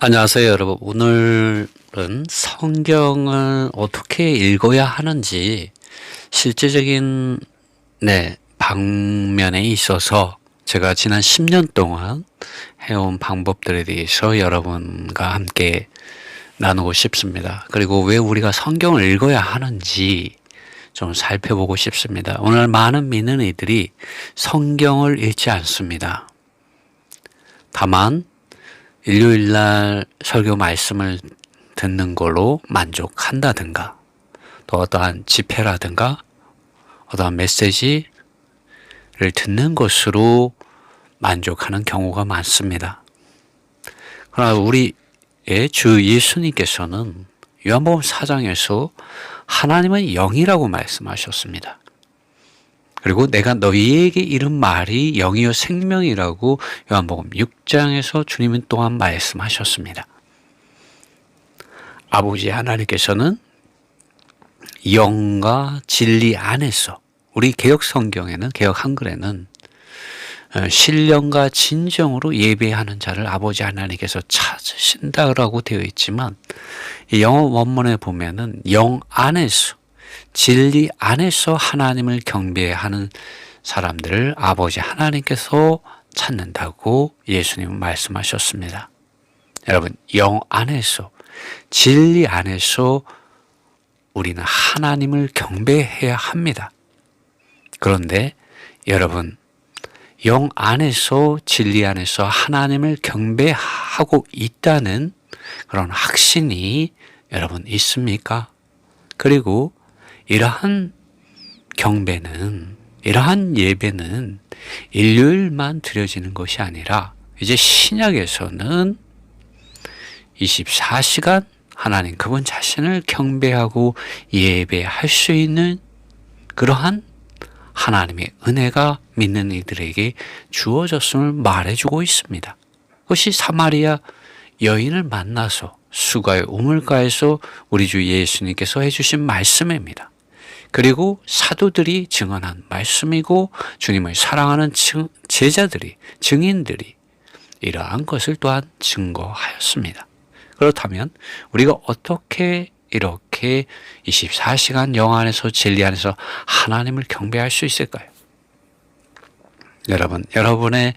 안녕하세요, 여러분. 오늘은 성경을 어떻게 읽어야 하는지 실제적인 방면에 있어서 제가 지난 10년 동안 해온 방법들에 대해서 여러분과 함께 나누고 싶습니다. 그리고 왜 우리가 성경을 읽어야 하는지 좀 살펴보고 싶습니다. 오늘 많은 믿는 이들이 성경을 읽지 않습니다. 다만 일요일날 설교 말씀을 듣는 걸로 만족한다든가, 또 어떠한 집회라든가 어떠한 메시지를 듣는 것으로 만족하는 경우가 많습니다. 그러나 우리의 주 예수님께서는 요한복음 4장에서 하나님은 영이라고 말씀하셨습니다. 그리고 내가 너희에게 이른 말이 영이요 생명이라고 요한복음 6장에서 주님은 또한 말씀하셨습니다. 아버지 하나님께서는 영과 진리 안에서, 우리 개역 성경에는, 개역 한글에는 신령과 진정으로 예배하는 자를 아버지 하나님께서 찾으신다라고 되어 있지만, 이 영어 원문에 보면은 영 안에서, 진리 안에서 하나님을 경배하는 사람들을 아버지 하나님께서 찾는다고 예수님은 말씀하셨습니다. 여러분, 영 안에서, 진리 안에서 우리는 하나님을 경배해야 합니다. 그런데 여러분, 영 안에서, 진리 안에서 하나님을 경배하고 있다는 그런 확신이 여러분 있습니까? 그리고 이러한 경배는, 이러한 예배는 일요일만 드려지는 것이 아니라 이제 신약에서는 24시간 하나님 그분 자신을 경배하고 예배할 수 있는 그러한 하나님의 은혜가 믿는 이들에게 주어졌음을 말해주고 있습니다. 그것이 사마리아 여인을 만나서 수가의 우물가에서 우리 주 예수님께서 해주신 말씀입니다. 그리고 사도들이 증언한 말씀이고 주님을 사랑하는 제자들이, 증인들이 이러한 것을 또한 증거하였습니다. 그렇다면 우리가 어떻게 이렇게 24시간 영 안에서, 진리 안에서 하나님을 경배할 수 있을까요? 여러분, 여러분의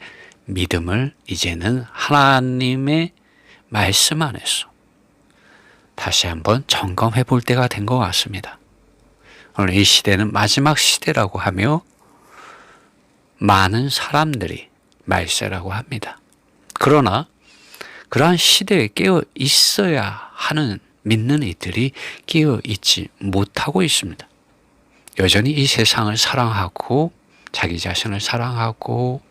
믿음을 이제는 하나님의 말씀 안에서 다시 한번 점검해 볼 때가 된 것 같습니다. 오늘 이 시대는 마지막 시대라고 하며 많은 사람들이 말세라고 합니다. 그러나 그러한 시대에 깨어 있어야 하는 믿는 이들이 깨어 있지 못하고 있습니다. 여전히 이 세상을 사랑하고 자기 자신을 사랑하고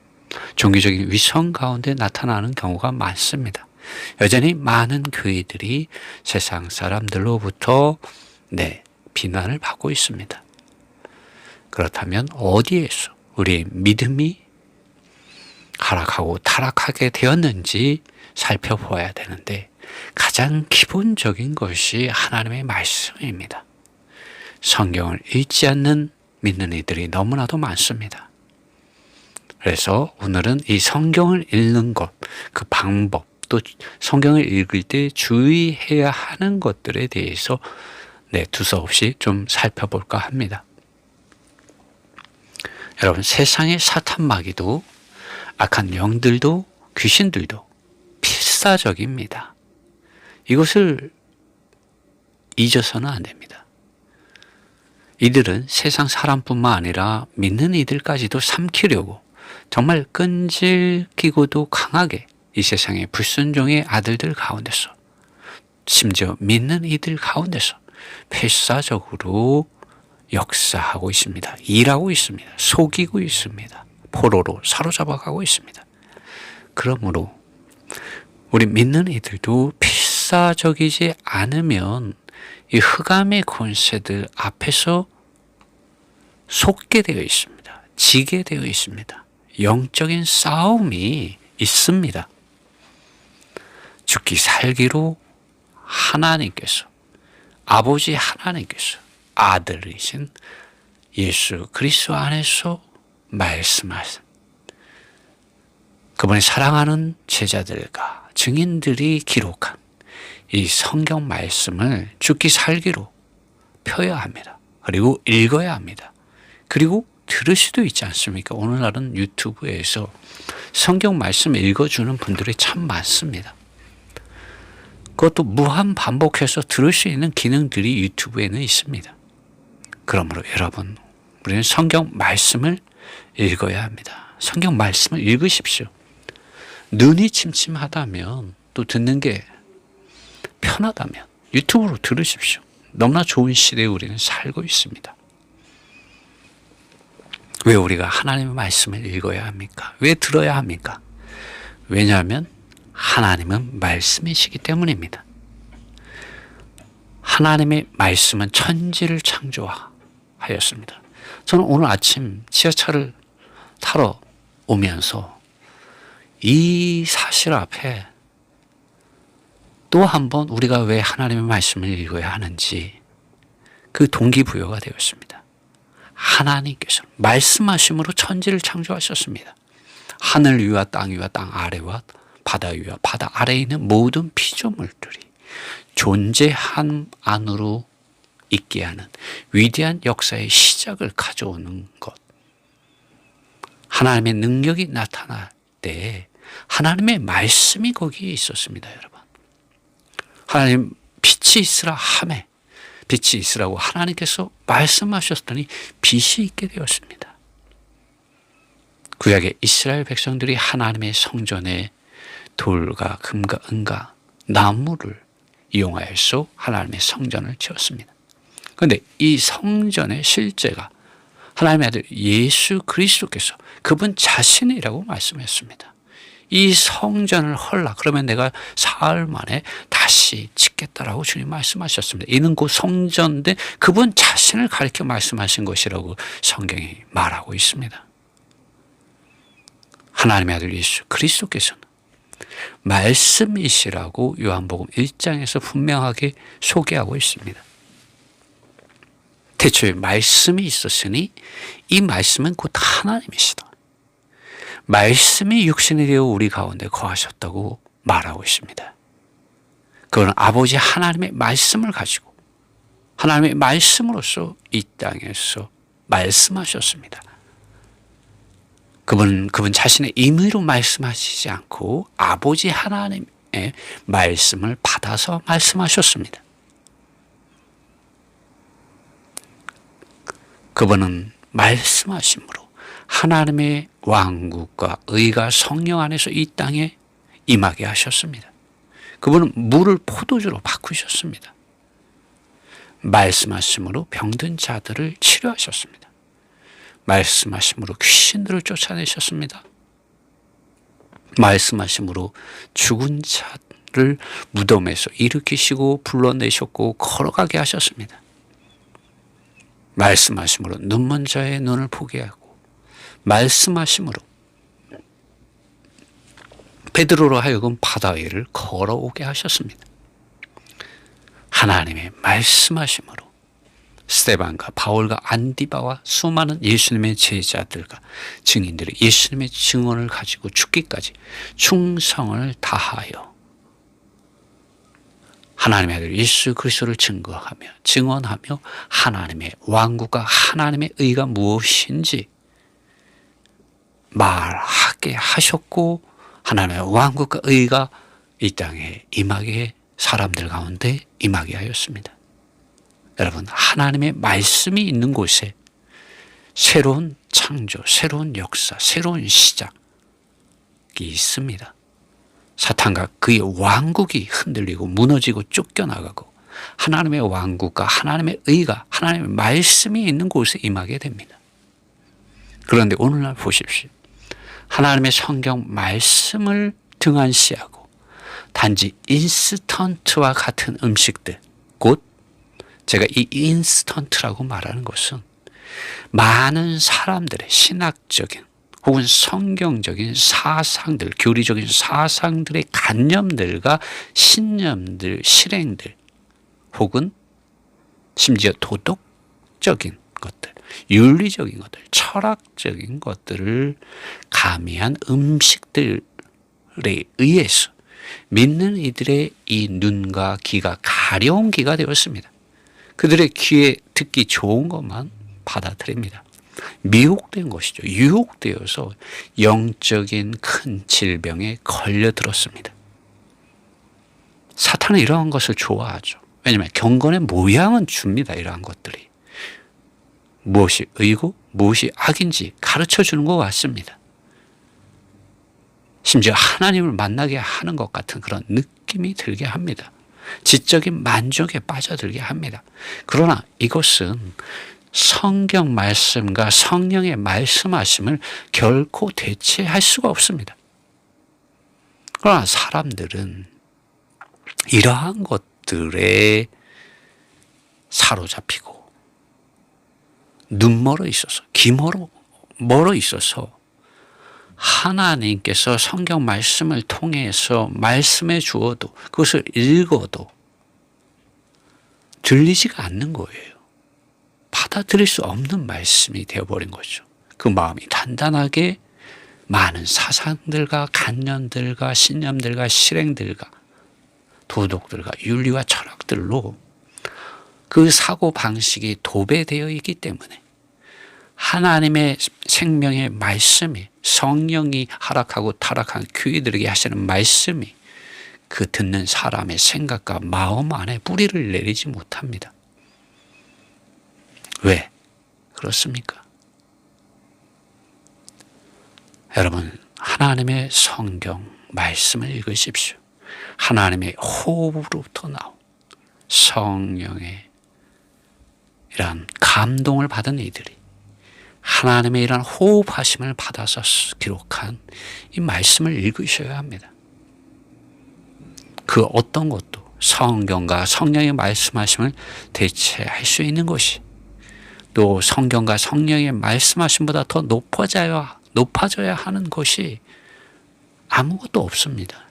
종교적인 위선 가운데 나타나는 경우가 많습니다. 여전히 많은 교회들이 세상 사람들로부터 비난을 받고 있습니다. 그렇다면 어디에서 우리의 믿음이 하락하고 타락하게 되었는지 살펴보아야 되는데, 가장 기본적인 것이 하나님의 말씀입니다. 성경을 읽지 않는 믿는 이들이 너무나도 많습니다. 그래서 오늘은 이 성경을 읽는 것, 그 방법, 또 성경을 읽을 때 주의해야 하는 것들에 대해서 두서없이 좀 살펴볼까 합니다. 여러분, 세상의 사탄 마귀도 악한 영들도 귀신들도 필사적입니다. 이것을 잊어서는 안 됩니다. 이들은 세상 사람뿐만 아니라 믿는 이들까지도 삼키려고 정말 끈질기고도 강하게 이 세상의 불순종의 아들들 가운데서, 심지어 믿는 이들 가운데서 필사적으로 역사하고 있습니다. 일하고 있습니다. 속이고 있습니다. 포로로 사로잡아가고 있습니다. 그러므로 우리 믿는 이들도 필사적이지 않으면 이 흑암의 권세들 앞에서 속게 되어 있습니다. 지게 되어 있습니다. 영적인 싸움이 있습니다. 죽기 살기로 하나님께서, 아버지 하나님께서 아들이신 예수 그리스도 안에서 말씀하신 그분이 사랑하는 제자들과 증인들이 기록한 이 성경 말씀을 죽기 살기로 펴야 합니다. 그리고 읽어야 합니다. 그리고 들을 수도 있지 않습니까? 오늘날은 유튜브에서 성경 말씀 읽어주는 분들이 참 많습니다. 그것도 무한 반복해서 들을 수 있는 기능들이 유튜브에는 있습니다. 그러므로 여러분, 우리는 성경 말씀을 읽어야 합니다. 성경 말씀을 읽으십시오. 눈이 침침하다면, 또 듣는 게 편하다면 유튜브로 들으십시오. 너무나 좋은 시대에 우리는 살고 있습니다. 왜 우리가 하나님의 말씀을 읽어야 합니까? 왜 들어야 합니까? 왜냐하면 하나님은 말씀이시기 때문입니다. 하나님의 말씀은 천지를 창조하였습니다. 저는 오늘 아침 지하철을 타러 오면서 이 사실 앞에 또 한 번 우리가 왜 하나님의 말씀을 읽어야 하는지 그 동기부여가 되었습니다. 하나님께서 말씀하심으로 천지를 창조하셨습니다. 하늘 위와 땅 위와 땅 아래와 바다 위와 바다 아래에 있는 모든 피조물들이 존재함 안으로 있게 하는 위대한 역사의 시작을 가져오는 것. 하나님의 능력이 나타날 때 하나님의 말씀이 거기에 있었습니다, 여러분. 하나님 빛이 있으라 하매 빛이 있으라고 하나님께서 말씀하셨더니 빛이 있게 되었습니다. 구약의 이스라엘 백성들이 하나님의 성전에 돌과 금과 은과 나무를 이용하여서 하나님의 성전을 지었습니다. 그런데 이 성전의 실제가 하나님의 아들 예수 그리스도께서 그분 자신이라고 말씀했습니다. 이 성전을 헐라 그러면 내가 사흘 만에 다시 짓겠다라고 주님 말씀하셨습니다. 이는 곧 성전된 그분 자신을 가리켜 말씀하신 것이라고 성경이 말하고 있습니다. 하나님의 아들 예수 그리스도께서는 말씀이시라고 요한복음 1장에서 분명하게 소개하고 있습니다. 태초에 말씀이 있었으니 이 말씀은 곧 하나님이시다. 말씀이 육신이 되어 우리 가운데 거하셨다고 말하고 있습니다. 그건 아버지 하나님의 말씀을 가지고 하나님의 말씀으로서 이 땅에서 말씀하셨습니다. 그분 자신의 임의로 말씀하시지 않고 아버지 하나님의 말씀을 받아서 말씀하셨습니다. 그분은 말씀하심으로 하나님의 왕국과 의가 성령 안에서 이 땅에 임하게 하셨습니다. 그분은 물을 포도주로 바꾸셨습니다. 말씀하심으로 병든 자들을 치료하셨습니다. 말씀하심으로 귀신들을 쫓아내셨습니다. 말씀하심으로 죽은 자를 무덤에서 일으키시고 불러내셨고 걸어가게 하셨습니다. 말씀하심으로 눈먼 자의 눈을 보게 하고 말씀하심으로 베드로로 하여금 바다 위를 걸어오게 하셨습니다. 하나님의 말씀하심으로 스데반과 바울과 안디바와 수많은 예수님의 제자들과 증인들이 예수님의 증언을 가지고 죽기까지 충성을 다하여 하나님의 아들 예수 그리스도를 증언하며 하나님의 왕국과 하나님의 의가 무엇인지 말하게 하셨고 하나님의 왕국과 의가 이 땅에 임하게 사람들 가운데 임하게 하였습니다. 여러분, 하나님의 말씀이 있는 곳에 새로운 창조, 새로운 역사, 새로운 시작이 있습니다. 사탄과 그의 왕국이 흔들리고 무너지고 쫓겨나가고 하나님의 왕국과 하나님의 의가 하나님의 말씀이 있는 곳에 임하게 됩니다. 그런데 오늘날 보십시오. 하나님의 성경 말씀을 등한시하고 단지 인스턴트와 같은 음식들, 곧 제가 이 인스턴트라고 말하는 것은 많은 사람들의 신학적인 혹은 성경적인 사상들, 교리적인 사상들의 관념들과 신념들, 실행들 혹은 심지어 도덕적인 것들, 윤리적인 것들, 철학적인 것들을 가미한 음식들을 의해서 믿는 이들의 이 눈과 귀가 가려운 귀가 되었습니다. 그들의 귀에 듣기 좋은 것만 받아들입니다. 미혹된 것이죠. 유혹되어서 영적인 큰 질병에 걸려들었습니다. 사탄은 이러한 것을 좋아하죠. 왜냐하면 경건의 모양은 줍니다. 이러한 것들이. 무엇이 의고 무엇이 악인지 가르쳐주는 것 같습니다. 심지어 하나님을 만나게 하는 것 같은 그런 느낌이 들게 합니다. 지적인 만족에 빠져들게 합니다. 그러나 이것은 성경 말씀과 성령의 말씀하심을 결코 대체할 수가 없습니다. 그러나 사람들은 이러한 것들에 사로잡히고 눈 멀어 있어서 귀 멀어 있어서 하나님께서 성경 말씀을 통해서 말씀해 주어도 그것을 읽어도 들리지가 않는 거예요. 받아들일 수 없는 말씀이 되어버린 거죠. 그 마음이 단단하게 많은 사상들과 관념들과 신념들과 실행들과 도덕들과 윤리와 철학들로 그 사고방식이 도배되어 있기 때문에 하나님의 생명의 말씀이 성령이 하락하고 타락한 교회들에게 하시는 말씀이 그 듣는 사람의 생각과 마음 안에 뿌리를 내리지 못합니다. 왜 그렇습니까? 여러분, 하나님의 성경 말씀을 읽으십시오. 하나님의 호흡으로부터 나온 성령의 이러한 감동을 받은 이들이 하나님의 이러한 호흡하심을 받아서 기록한 이 말씀을 읽으셔야 합니다. 그 어떤 것도 성경과 성령의 말씀하심을 대체할 수 있는 것이 또 성경과 성령의 말씀하심보다 더 높아져야 하는 것이 아무것도 없습니다.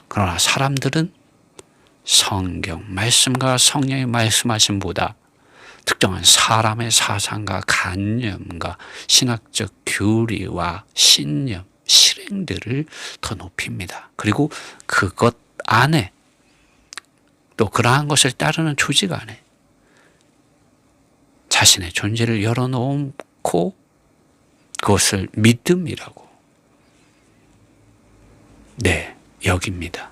그러나 사람들은 성경 말씀과 성령의 말씀하심보다 특정한 사람의 사상과 관념과 신학적 교리와 신념, 실행들을 더 높입니다. 그리고 그것 안에 또 그러한 것을 따르는 조직 안에 자신의 존재를 열어놓고 그것을 믿음이라고 여깁니다.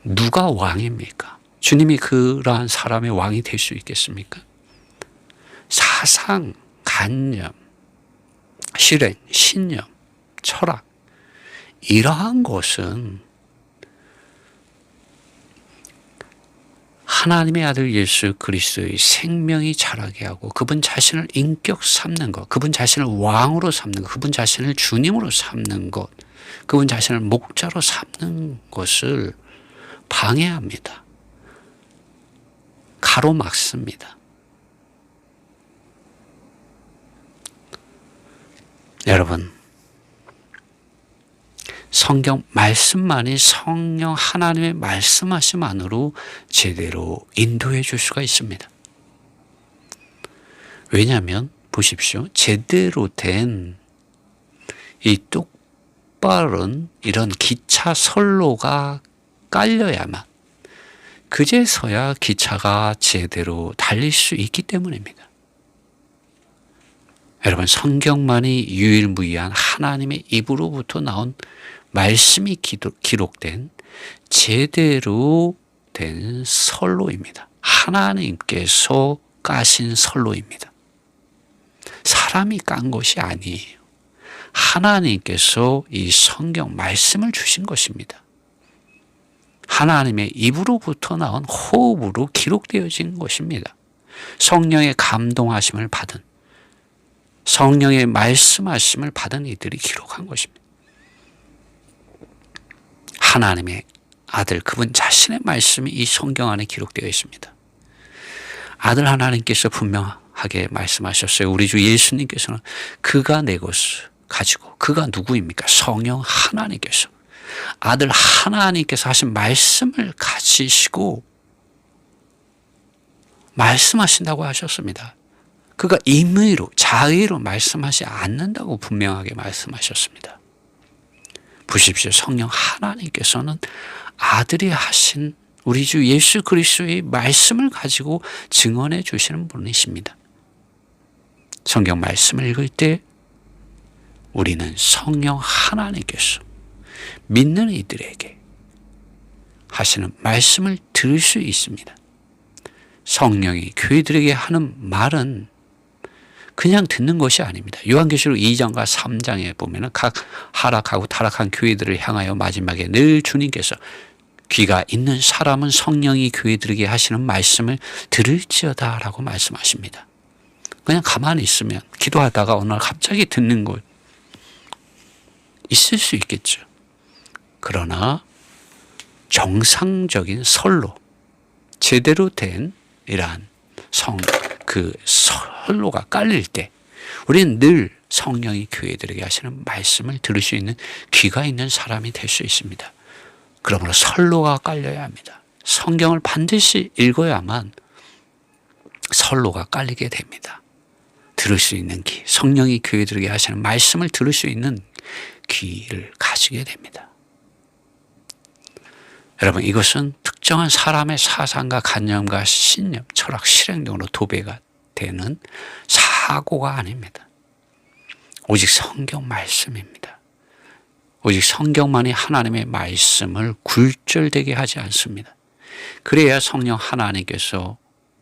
누가 왕입니까? 주님이 그러한 사람의 왕이 될 수 있겠습니까? 사상, 관념, 실행, 신념, 철학 이러한 것은 하나님의 아들 예수 그리스도의 생명이 자라게 하고 그분 자신을 인격 삼는 것, 그분 자신을 왕으로 삼는 것, 그분 자신을 주님으로 삼는 것, 그분 자신을 목자로 삼는 것을 방해합니다. 가로막습니다. 여러분, 성경 말씀만이 성령 하나님의 말씀하심 안으로 제대로 인도해 줄 수가 있습니다. 왜냐하면 보십시오. 제대로 된 이 똑바른 이런 기차 선로가 깔려야만 그제서야 기차가 제대로 달릴 수 있기 때문입니다. 여러분, 성경만이 유일무이한 하나님의 입으로부터 나온 말씀이 기록된 제대로 된 선로입니다. 하나님께서 까신 선로입니다. 사람이 깐 것이 아니에요. 하나님께서 이 성경 말씀을 주신 것입니다. 하나님의 입으로부터 나온 호흡으로 기록되어진 것입니다. 성령의 감동하심을 받은 성령의 말씀하심을 받은 이들이 기록한 것입니다. 하나님의 아들 그분 자신의 말씀이 이 성경 안에 기록되어 있습니다. 아들 하나님께서 분명하게 말씀하셨어요. 우리 주 예수님께서는 그가 내 것을 가지고 그가 누구입니까? 성령 하나님께서 아들 하나님께서 하신 말씀을 가지시고 말씀하신다고 하셨습니다. 그가 임의로 자의로 말씀하지 않는다고 분명하게 말씀하셨습니다. 보십시오. 성령 하나님께서는 아들이 하신 우리 주 예수 그리스도의 말씀을 가지고 증언해 주시는 분이십니다. 성경 말씀을 읽을 때 우리는 성령 하나님께서 믿는 이들에게 하시는 말씀을 들을 수 있습니다. 성령이 교회들에게 하는 말은 그냥 듣는 것이 아닙니다. 요한계시록 2장과 3장에 보면은 각 하락하고 타락한 교회들을 향하여 마지막에 늘 주님께서 귀가 있는 사람은 성령이 교회들에게 하시는 말씀을 들을지어다 라고 말씀하십니다. 그냥 가만히 있으면 기도하다가 어느 날 갑자기 듣는 것 있을 수 있겠죠. 그러나 정상적인 설로 제대로 된 이러한 설로가 깔릴 때 우리는 늘 성령이 교회들에게 하시는 말씀을 들을 수 있는 귀가 있는 사람이 될 수 있습니다. 그러므로 설로가 깔려야 합니다. 성경을 반드시 읽어야만 설로가 깔리게 됩니다. 들을 수 있는 귀, 성령이 교회들에게 하시는 말씀을 들을 수 있는 귀를 가지게 됩니다. 여러분, 이것은 특정한 사람의 사상과 관념과 신념, 철학, 실행 등으로 도배가 되는 사고가 아닙니다. 오직 성경 말씀입니다. 오직 성경만이 하나님의 말씀을 굴절되게 하지 않습니다. 그래야 성령 하나님께서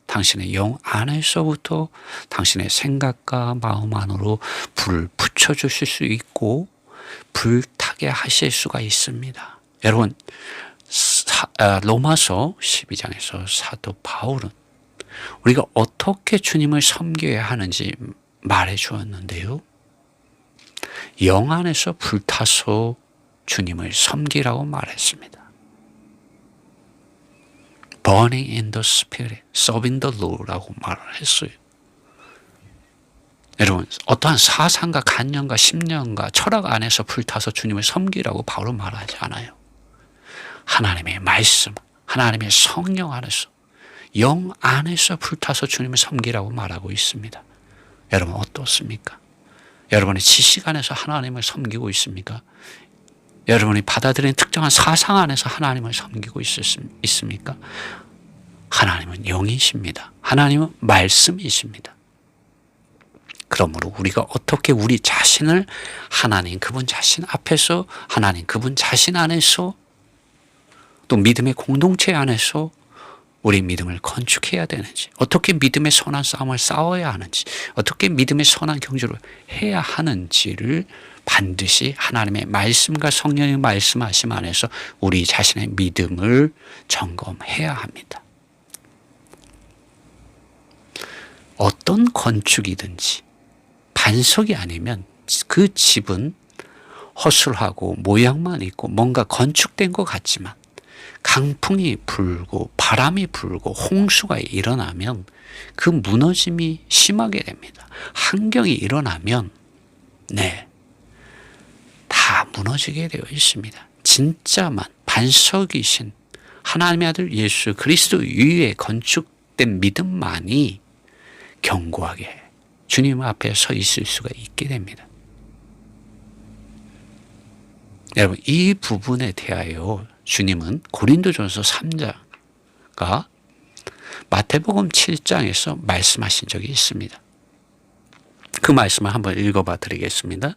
당신의 영 안에서부터 당신의 생각과 마음 안으로 불을 붙여주실 수 있고 불타게 하실 수가 있습니다. 여러분, 로마서 12장에서 사도 바울은 우리가 어떻게 주님을 섬겨야 하는지 말해 주었는데요. 영 안에서 불타서 주님을 섬기라고 말했습니다. Burning in the Spirit, serving the Lord라고 말을 했어요. 여러분, 어떠한 사상과 관념과 심령과 철학 안에서 불타서 주님을 섬기라고 바울은 말하지 않아요. 하나님의 말씀, 하나님의 성령 안에서 영 안에서 불타서 주님을 섬기라고 말하고 있습니다. 여러분 어떻습니까? 여러분의 지식 안에서 하나님을 섬기고 있습니까? 여러분이 받아들인 특정한 사상 안에서 하나님을 섬기고 있습니까? 하나님은 영이십니다. 하나님은 말씀이십니다. 그러므로 우리가 어떻게 우리 자신을 하나님 그분 자신 앞에서 하나님 그분 자신 안에서 또 믿음의 공동체 안에서 우리 믿음을 건축해야 되는지, 어떻게 믿음의 선한 싸움을 싸워야 하는지, 어떻게 믿음의 선한 경주를 해야 하는지를 반드시 하나님의 말씀과 성령의 말씀하심 안에서 우리 자신의 믿음을 점검해야 합니다. 어떤 건축이든지 반석이 아니면 그 집은 허술하고 모양만 있고 뭔가 건축된 것 같지만 강풍이 불고 바람이 불고 홍수가 일어나면 그 무너짐이 심하게 됩니다. 환경이 일어나면 다 무너지게 되어 있습니다. 진짜만 반석이신 하나님의 아들 예수 그리스도 위에 건축된 믿음만이 견고하게 주님 앞에 서 있을 수가 있게 됩니다. 여러분, 이 부분에 대하여 주님은 고린도전서 3장과 마태복음 7장에서 말씀하신 적이 있습니다. 그 말씀을 한번 읽어봐 드리겠습니다.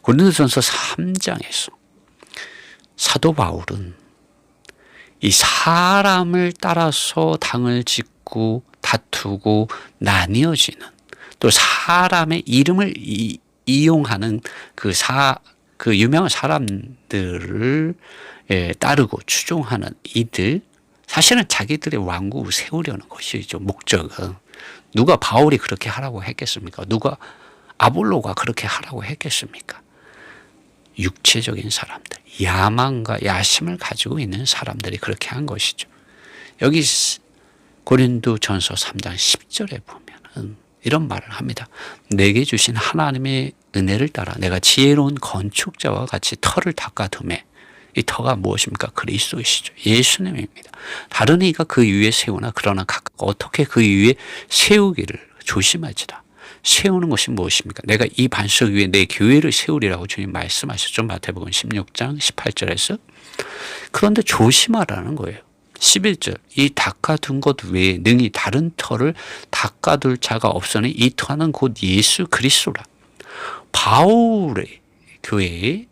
고린도전서 3장에서 사도 바울은 이 사람을 따라서 당을 짓고 다투고 나뉘어지는 또 사람의 이름을 이용하는 그 유명한 사람들을 따르고 추종하는 이들, 사실은 자기들의 왕국을 세우려는 것이죠. 목적은. 누가 바울이 그렇게 하라고 했겠습니까? 누가 아볼로가 그렇게 하라고 했겠습니까? 육체적인 사람들, 야망과 야심을 가지고 있는 사람들이 그렇게 한 것이죠. 여기 고린도전서 3장 10절에 보면은 이런 말을 합니다. 내게 주신 하나님의 은혜를 따라 내가 지혜로운 건축자와 같이 터를 닦아두매. 이 터가 무엇입니까? 그리스도이시죠. 예수님입니다. 다른 이가 그 위에 세우나 그러나 각각 어떻게 그 위에 세우기를 조심하지라. 세우는 것이 무엇입니까? 내가 이 반석 위에 내 교회를 세우리라고 주님 말씀하셨죠. 마태복음 16장 18절에서. 그런데 조심하라는 거예요. 11절 이 닦아둔 것 외에 능히 다른 터를 닦아둘 자가 없으니 이 터는 곧 예수 그리스도라. 바울의 교회의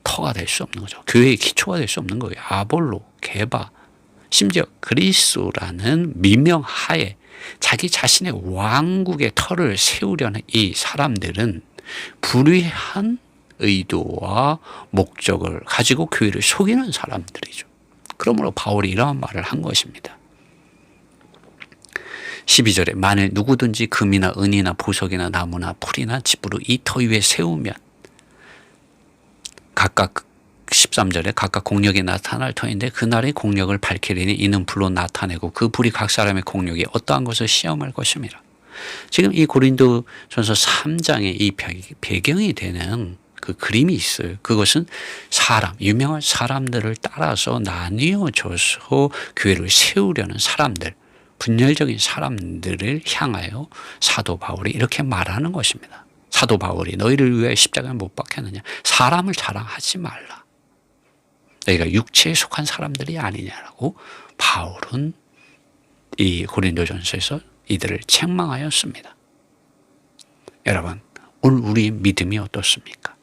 터가 될 수 없는 거죠. 교회의 기초가 될 수 없는 거예요. 아볼로, 게바, 심지어 그리스도라는 미명하에 자기 자신의 왕국의 터를 세우려는 이 사람들은 불의한 의도와 목적을 가지고 교회를 속이는 사람들이죠. 그러므로 바울이 이러한 말을 한 것입니다. 12절에 만일 누구든지 금이나 은이나 보석이나 나무나 풀이나 집으로 이 터 위에 세우면 각각 13절에 각각 공력이 나타날 터인데 그날의 공력을 밝히리니 이는 불로 나타내고 그 불이 각 사람의 공력이 어떠한 것을 시험할 것입니다. 지금 이 고린도전서 3장의 이 배경이 되는 그 그림이 있어요. 그것은 사람, 유명한 사람들을 따라서 나뉘어져서 교회를 세우려는 사람들, 분열적인 사람들을 향하여 사도 바울이 이렇게 말하는 것입니다. 사도 바울이 너희를 위해 십자가에 못 박혔느냐. 사람을 자랑하지 말라. 너희가 육체에 속한 사람들이 아니냐라고 바울은 이 고린도전서에서 이들을 책망하였습니다. 여러분, 오늘 우리의 믿음이 어떻습니까?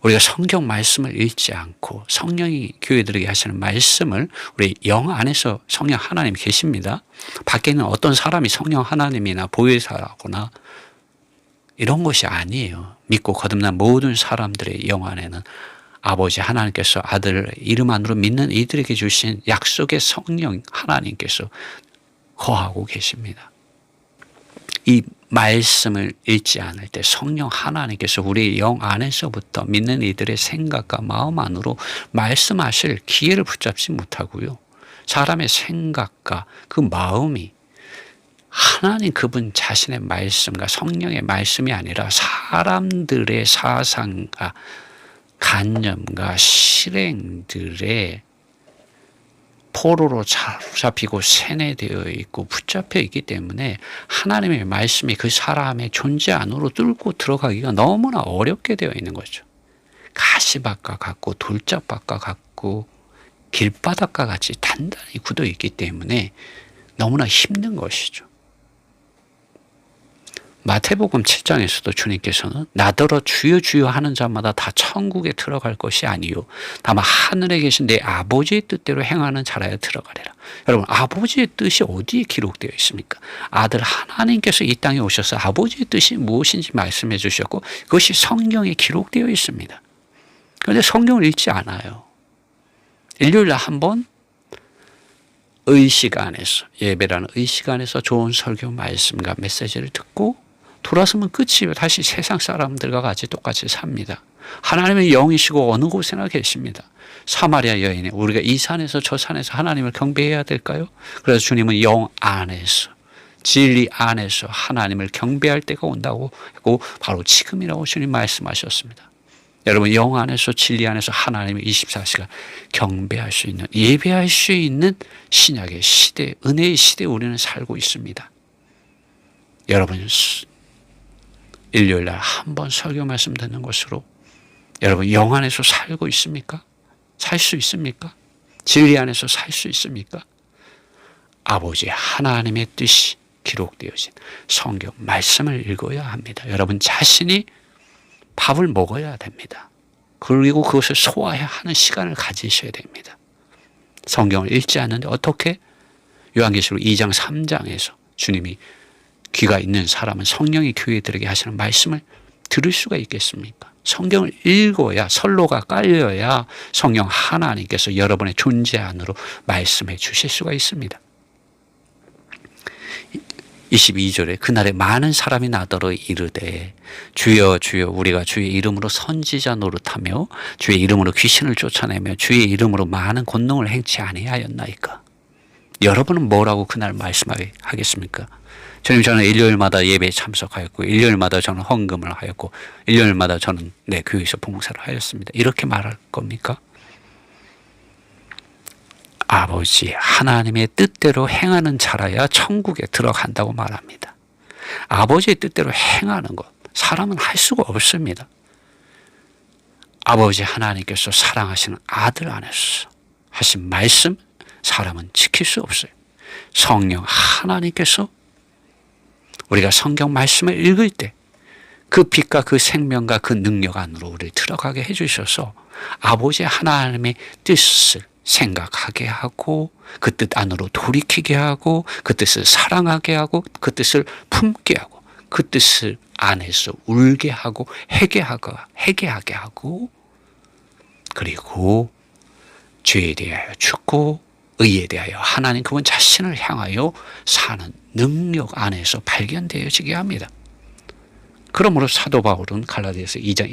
우리가 성경 말씀을 읽지 않고 성령이 교회들에게 하시는 말씀을 우리 영 안에서 성령 하나님이 계십니다. 밖에 있는 어떤 사람이 성령 하나님이나 보혜사라거나 이런 것이 아니에요. 믿고 거듭난 모든 사람들의 영 안에는 아버지 하나님께서 아들 이름 안으로 믿는 이들에게 주신 약속의 성령 하나님께서 거하고 계십니다. 이 말씀을 읽지 않을 때 성령 하나님께서 우리 영 안에서부터 믿는 이들의 생각과 마음 안으로 말씀하실 기회를 붙잡지 못하고요. 사람의 생각과 그 마음이 하나님 그분 자신의 말씀과 성령의 말씀이 아니라 사람들의 사상과 관념과 실행들의 포로로 잡히고 세뇌되어 있고 붙잡혀 있기 때문에 하나님의 말씀이 그 사람의 존재 안으로 뚫고 들어가기가 너무나 어렵게 되어 있는 거죠. 가시밭과 같고 돌짝밭과 같고 길바닥과 같이 단단히 굳어 있기 때문에 너무나 힘든 것이죠. 마태복음 7장에서도 주님께서는 나더러 주여 주여 하는 자마다 다 천국에 들어갈 것이 아니요 다만 하늘에 계신 내 아버지의 뜻대로 행하는 자라야 들어가리라. 여러분, 아버지의 뜻이 어디에 기록되어 있습니까? 아들 하나님께서 이 땅에 오셔서 아버지의 뜻이 무엇인지 말씀해 주셨고 그것이 성경에 기록되어 있습니다. 그런데 성경을 읽지 않아요. 일요일에 한번 의시간에서 예배라는 의시간에서 좋은 설교 말씀과 메시지를 듣고 돌아서면 끝이에요. 다시 세상 사람들과 같이 똑같이 삽니다. 하나님의 영이시고 어느 곳에나 계십니다. 사마리아 여인이 우리가 이 산에서 저 산에서 하나님을 경배해야 될까요? 그래서 주님은 영 안에서 진리 안에서 하나님을 경배할 때가 온다고 했고 바로 지금이라고 주님 말씀하셨습니다. 여러분, 영 안에서 진리 안에서 하나님을 24시간 경배할 수 있는 예배할 수 있는 신약의 시대, 은혜의 시대에 우리는 살고 있습니다. 여러분, 일요일날 한 번 설교 말씀 듣는 것으로 여러분 영 안에서 살고 있습니까? 살 수 있습니까? 진리 안에서 살 수 있습니까? 아버지 하나님의 뜻이 기록되어진 성경 말씀을 읽어야 합니다. 여러분 자신이 밥을 먹어야 됩니다. 그리고 그것을 소화하는 시간을 가지셔야 됩니다. 성경을 읽지 않는데 어떻게? 요한계시록 2장 3장에서 주님이 귀가 있는 사람은 성령이 교회들에게 하시는 말씀을 들을 수가 있겠습니까? 성경을 읽어야 선로가 깔려야 성령 하나님께서 여러분의 존재 안으로 말씀해 주실 수가 있습니다. 22절에 그날에 많은 사람이 나더러 이르되 주여 주여 우리가 주의 이름으로 선지자 노릇하며 주의 이름으로 귀신을 쫓아내며 주의 이름으로 많은 권능을 행치 아니하였나이까. 여러분은 뭐라고 그날 말씀하겠습니까? 저는 일요일마다 예배에 참석하였고 일요일마다 저는 헌금을 하였고 일요일마다 저는 내 교회에서 봉사를 하였습니다. 이렇게 말할 겁니까? 아버지 하나님의 뜻대로 행하는 자라야 천국에 들어간다고 말합니다. 아버지의 뜻대로 행하는 것, 사람은 할 수가 없습니다. 아버지 하나님께서 사랑하시는 아들 안에서 하신 말씀, 사람은 지킬 수 없어요. 성령 하나님께서 우리가 성경 말씀을 읽을 때 그 빛과 그 생명과 그 능력 안으로 우리를 들어가게 해주셔서 아버지 하나님의 뜻을 생각하게 하고 그 뜻 안으로 돌이키게 하고 그 뜻을 사랑하게 하고 그 뜻을 품게 하고 그 뜻을 안에서 울게 하고 회개하게 하고 그리고 죄에 대하여 죽고 의에 대하여 하나님 그분 자신을 향하여 사는 능력 안에서 발견되어지게 합니다. 그러므로 사도 바울은 갈라디아서 2장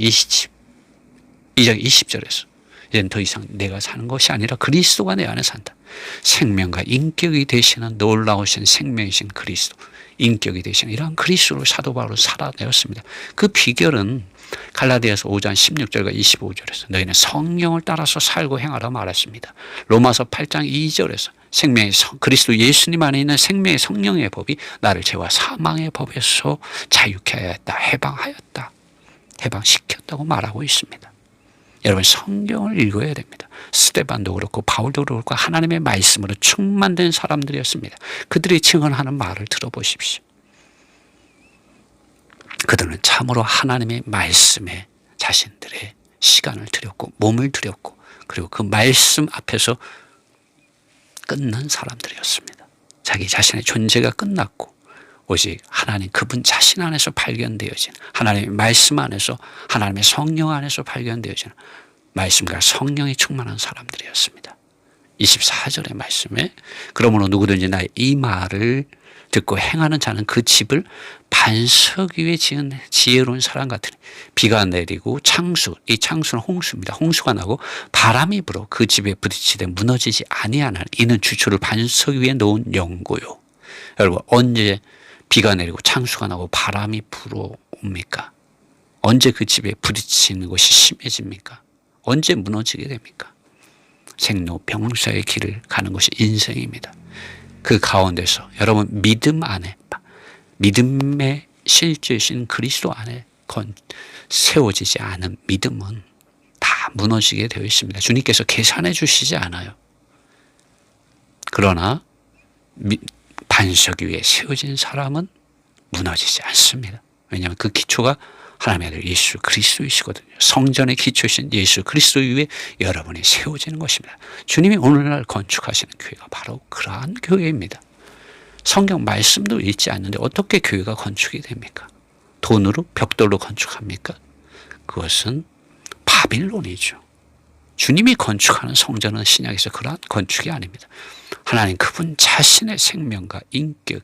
20절에서 이제는 더 이상 내가 사는 것이 아니라 그리스도가 내 안에 산다. 생명과 인격이 되시는 놀라우신 생명이신 그리스도, 인격이 되시는 이러한 그리스도로 사도 바울은 살아내었습니다. 그 비결은 갈라디아서 5장 16절과 25절에서 너희는 성령을 따라서 살고 행하라 말했습니다. 로마서 8장 2절에서 생명의 그리스도 예수님 안에 있는 생명의 성령의 법이 나를 죄와 사망의 법에서 자유케 하였다, 해방하였다, 해방시켰다고 말하고 있습니다. 여러분 성경을 읽어야 됩니다. 스데반도 그렇고 바울도 그렇고 하나님의 말씀으로 충만된 사람들이었습니다. 그들이 증언하는 말을 들어보십시오. 그들은 참으로 하나님의 말씀에 자신들의 시간을 들였고 몸을 들였고 그리고 그 말씀 앞에서 끝난 사람들이었습니다. 자기 자신의 존재가 끝났고 오직 하나님 그분 자신 안에서 발견되어진 하나님의 말씀 안에서 하나님의 성령 안에서 발견되어진 말씀과 성령이 충만한 사람들이었습니다. 24절의 말씀에 그러므로 누구든지 나의 이 말을 듣고 행하는 자는 그 집을 반석 위에 지은 지혜로운 사람 같으니 비가 내리고 이 창수는 홍수입니다. 홍수가 나고 바람이 불어 그 집에 부딪히되 무너지지 아니하나니 이는 주초를 반석 위에 놓은 연고요. 여러분 언제 비가 내리고 창수가 나고 바람이 불어옵니까? 언제 그 집에 부딪히는 것이 심해집니까? 언제 무너지게 됩니까? 생로병사의 길을 가는 것이 인생입니다. 그 가운데서 여러분 믿음 안에 믿음의 실제이신 그리스도 안에 세워지지 않은 믿음은 다 무너지게 되어 있습니다. 주님께서 계산해 주시지 않아요. 그러나 반석 위에 세워진 사람은 무너지지 않습니다. 왜냐하면 그 기초가 하나님의 아들 예수 그리스도이시거든요. 성전의 기초신 예수 그리스도 위에 여러분이 세워지는 것입니다. 주님이 오늘날 건축하시는 교회가 바로 그러한 교회입니다. 성경 말씀도 읽지 않는데 어떻게 교회가 건축이 됩니까? 돈으로 벽돌로 건축합니까? 그것은 바빌론이죠. 주님이 건축하는 성전은 신약에서 그러한 건축이 아닙니다. 하나님 그분 자신의 생명과 인격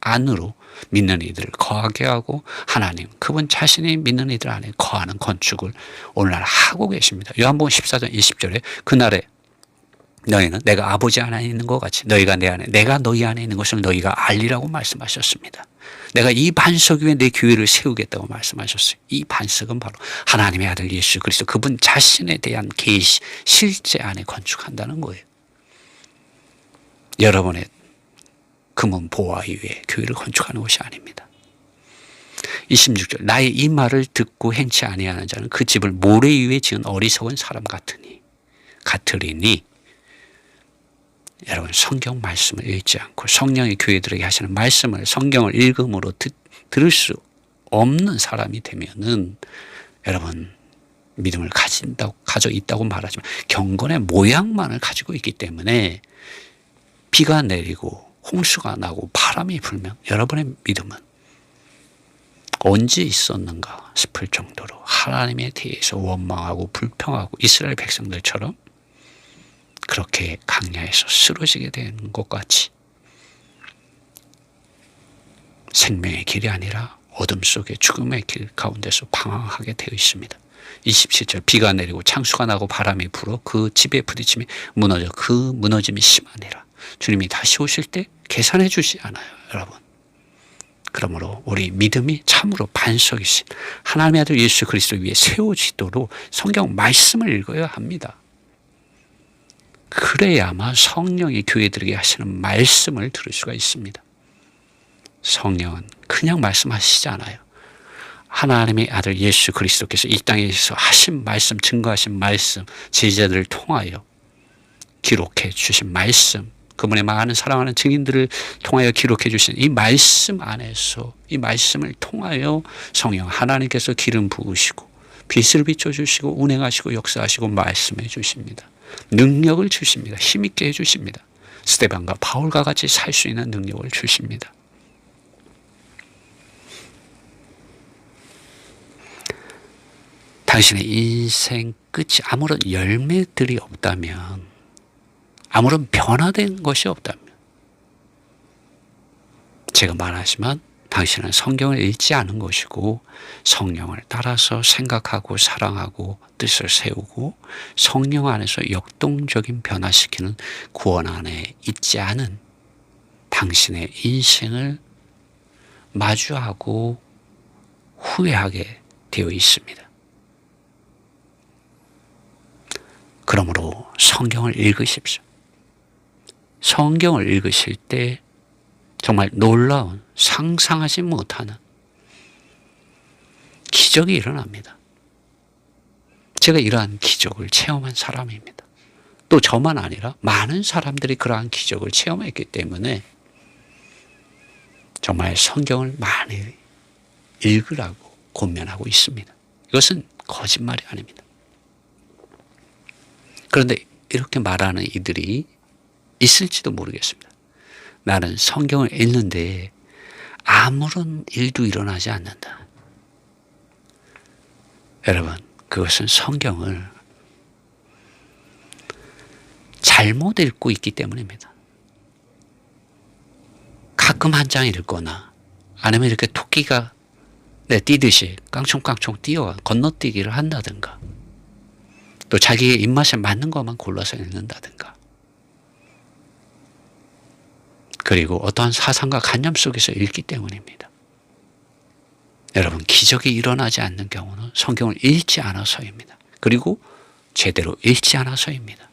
안으로 믿는 이들을 거하게 하고 하나님 그분 자신이 믿는 이들 안에 거하는 건축을 오늘날 하고 계십니다. 요한복음 14장 20절에 그날에 너희는 내가 아버지 안에 있는 것 같이 너희가 내 안에 내가 너희 안에 있는 것을 너희가 알리라고 말씀하셨습니다. 내가 이 반석 위에 내 교회를 세우겠다고 말씀하셨어요. 이 반석은 바로 하나님의 아들 예수 그리스도 그분 자신에 대한 계시 실제 안에 건축한다는 거예요. 여러분의 금은 보화 위에 교회를 건축하는 것이 아닙니다. 26절 나의 이 말을 듣고 행치 아니하는 자는 그 집을 모래 위에 지은 어리석은 사람 같으리니 여러분 성경 말씀을 읽지 않고 성령의 교회들에게 하시는 말씀을 성경을 읽음으로 들을 수 없는 사람이 되면은 여러분 믿음을 가져 있다고 말하지만 경건의 모양만을 가지고 있기 때문에 비가 내리고 홍수가 나고 바람이 불면 여러분의 믿음은 언제 있었는가 싶을 정도로 하나님에 대해서 원망하고 불평하고 이스라엘 백성들처럼 그렇게 강야에서 쓰러지게 되는 것 같이 생명의 길이 아니라 어둠 속의 죽음의 길 가운데서 방황하게 되어 있습니다. 27절 비가 내리고 창수가 나고 바람이 불어 그 집에 부딪힘이 무너져 그 무너짐이 심하니라. 주님이 다시 오실 때 계산해 주지 않아요, 여러분. 그러므로 우리 믿음이 참으로 반석이신 하나님의 아들 예수 그리스도 위에 세워지도록 성경 말씀을 읽어야 합니다. 그래야만 성령이 교회들에게 하시는 말씀을 들을 수가 있습니다. 성령은 그냥 말씀하시지 않아요. 하나님의 아들 예수 그리스도께서 이 땅에서 하신 말씀, 증거하신 말씀, 제자들을 통하여 기록해 주신 말씀, 그분의 많은 사랑하는 증인들을 통하여 기록해 주신 이 말씀 안에서, 이 말씀을 통하여 성령 하나님께서 기름 부으시고 빛을 비춰주시고 운행하시고 역사하시고 말씀해 주십니다. 능력을 주십니다. 힘있게 해주십니다. 스데반과 바울과 같이 살 수 있는 능력을 주십니다. 당신의 인생 끝이 아무런 열매들이 없다면, 아무런 변화된 것이 없다면, 제가 말하지만 당신은 성경을 읽지 않은 것이고 성령을 따라서 생각하고 사랑하고 뜻을 세우고 성령 안에서 역동적인 변화시키는 구원 안에 있지 않은 당신의 인생을 마주하고 후회하게 되어 있습니다. 그러므로 성경을 읽으십시오. 성경을 읽으실 때 정말 놀라운, 상상하지 못하는 기적이 일어납니다. 제가 이러한 기적을 체험한 사람입니다. 또 저만 아니라 많은 사람들이 그러한 기적을 체험했기 때문에 정말 성경을 많이 읽으라고 권면하고 있습니다. 이것은 거짓말이 아닙니다. 그런데 이렇게 말하는 이들이 있을지도 모르겠습니다. 나는 성경을 읽는데 아무런 일도 일어나지 않는다. 여러분, 그것은 성경을 잘못 읽고 있기 때문입니다. 가끔 한 장 읽거나 아니면 이렇게 토끼가 뛰듯이 깡총깡총 뛰어 건너뛰기를 한다든가, 또 자기의 입맛에 맞는 것만 골라서 읽는다든가, 그리고 어떠한 사상과 관념 속에서 읽기 때문입니다. 여러분, 기적이 일어나지 않는 경우는 성경을 읽지 않아서입니다. 그리고 제대로 읽지 않아서입니다.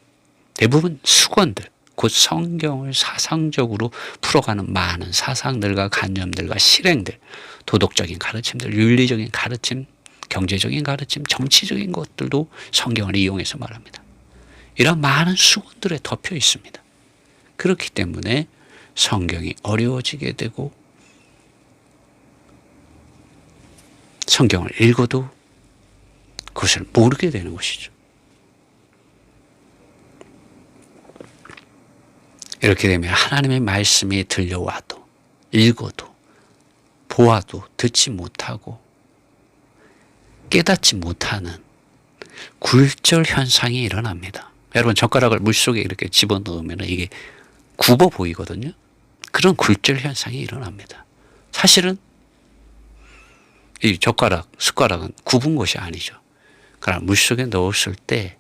대부분 수건들, 곧 성경을 사상적으로 풀어가는 많은 사상들과 관념들과 실행들, 도덕적인 가르침들, 윤리적인 가르침, 경제적인 가르침, 정치적인 것들도 성경을 이용해서 말합니다. 이런 많은 수건들에 덮여 있습니다. 그렇기 때문에 성경이 어려워지게 되고 성경을 읽어도 그것을 모르게 되는 것이죠. 이렇게 되면 하나님의 말씀이 들려와도 읽어도 보아도 듣지 못하고 깨닫지 못하는 굴절 현상이 일어납니다. 여러분, 젓가락을 물속에 이렇게 집어넣으면 이게 굽어 보이거든요. 그런 굴절 현상이 일어납니다. 사실은 이 젓가락, 숟가락은 굽은 것이 아니죠. 그러나 물속에 넣었을 때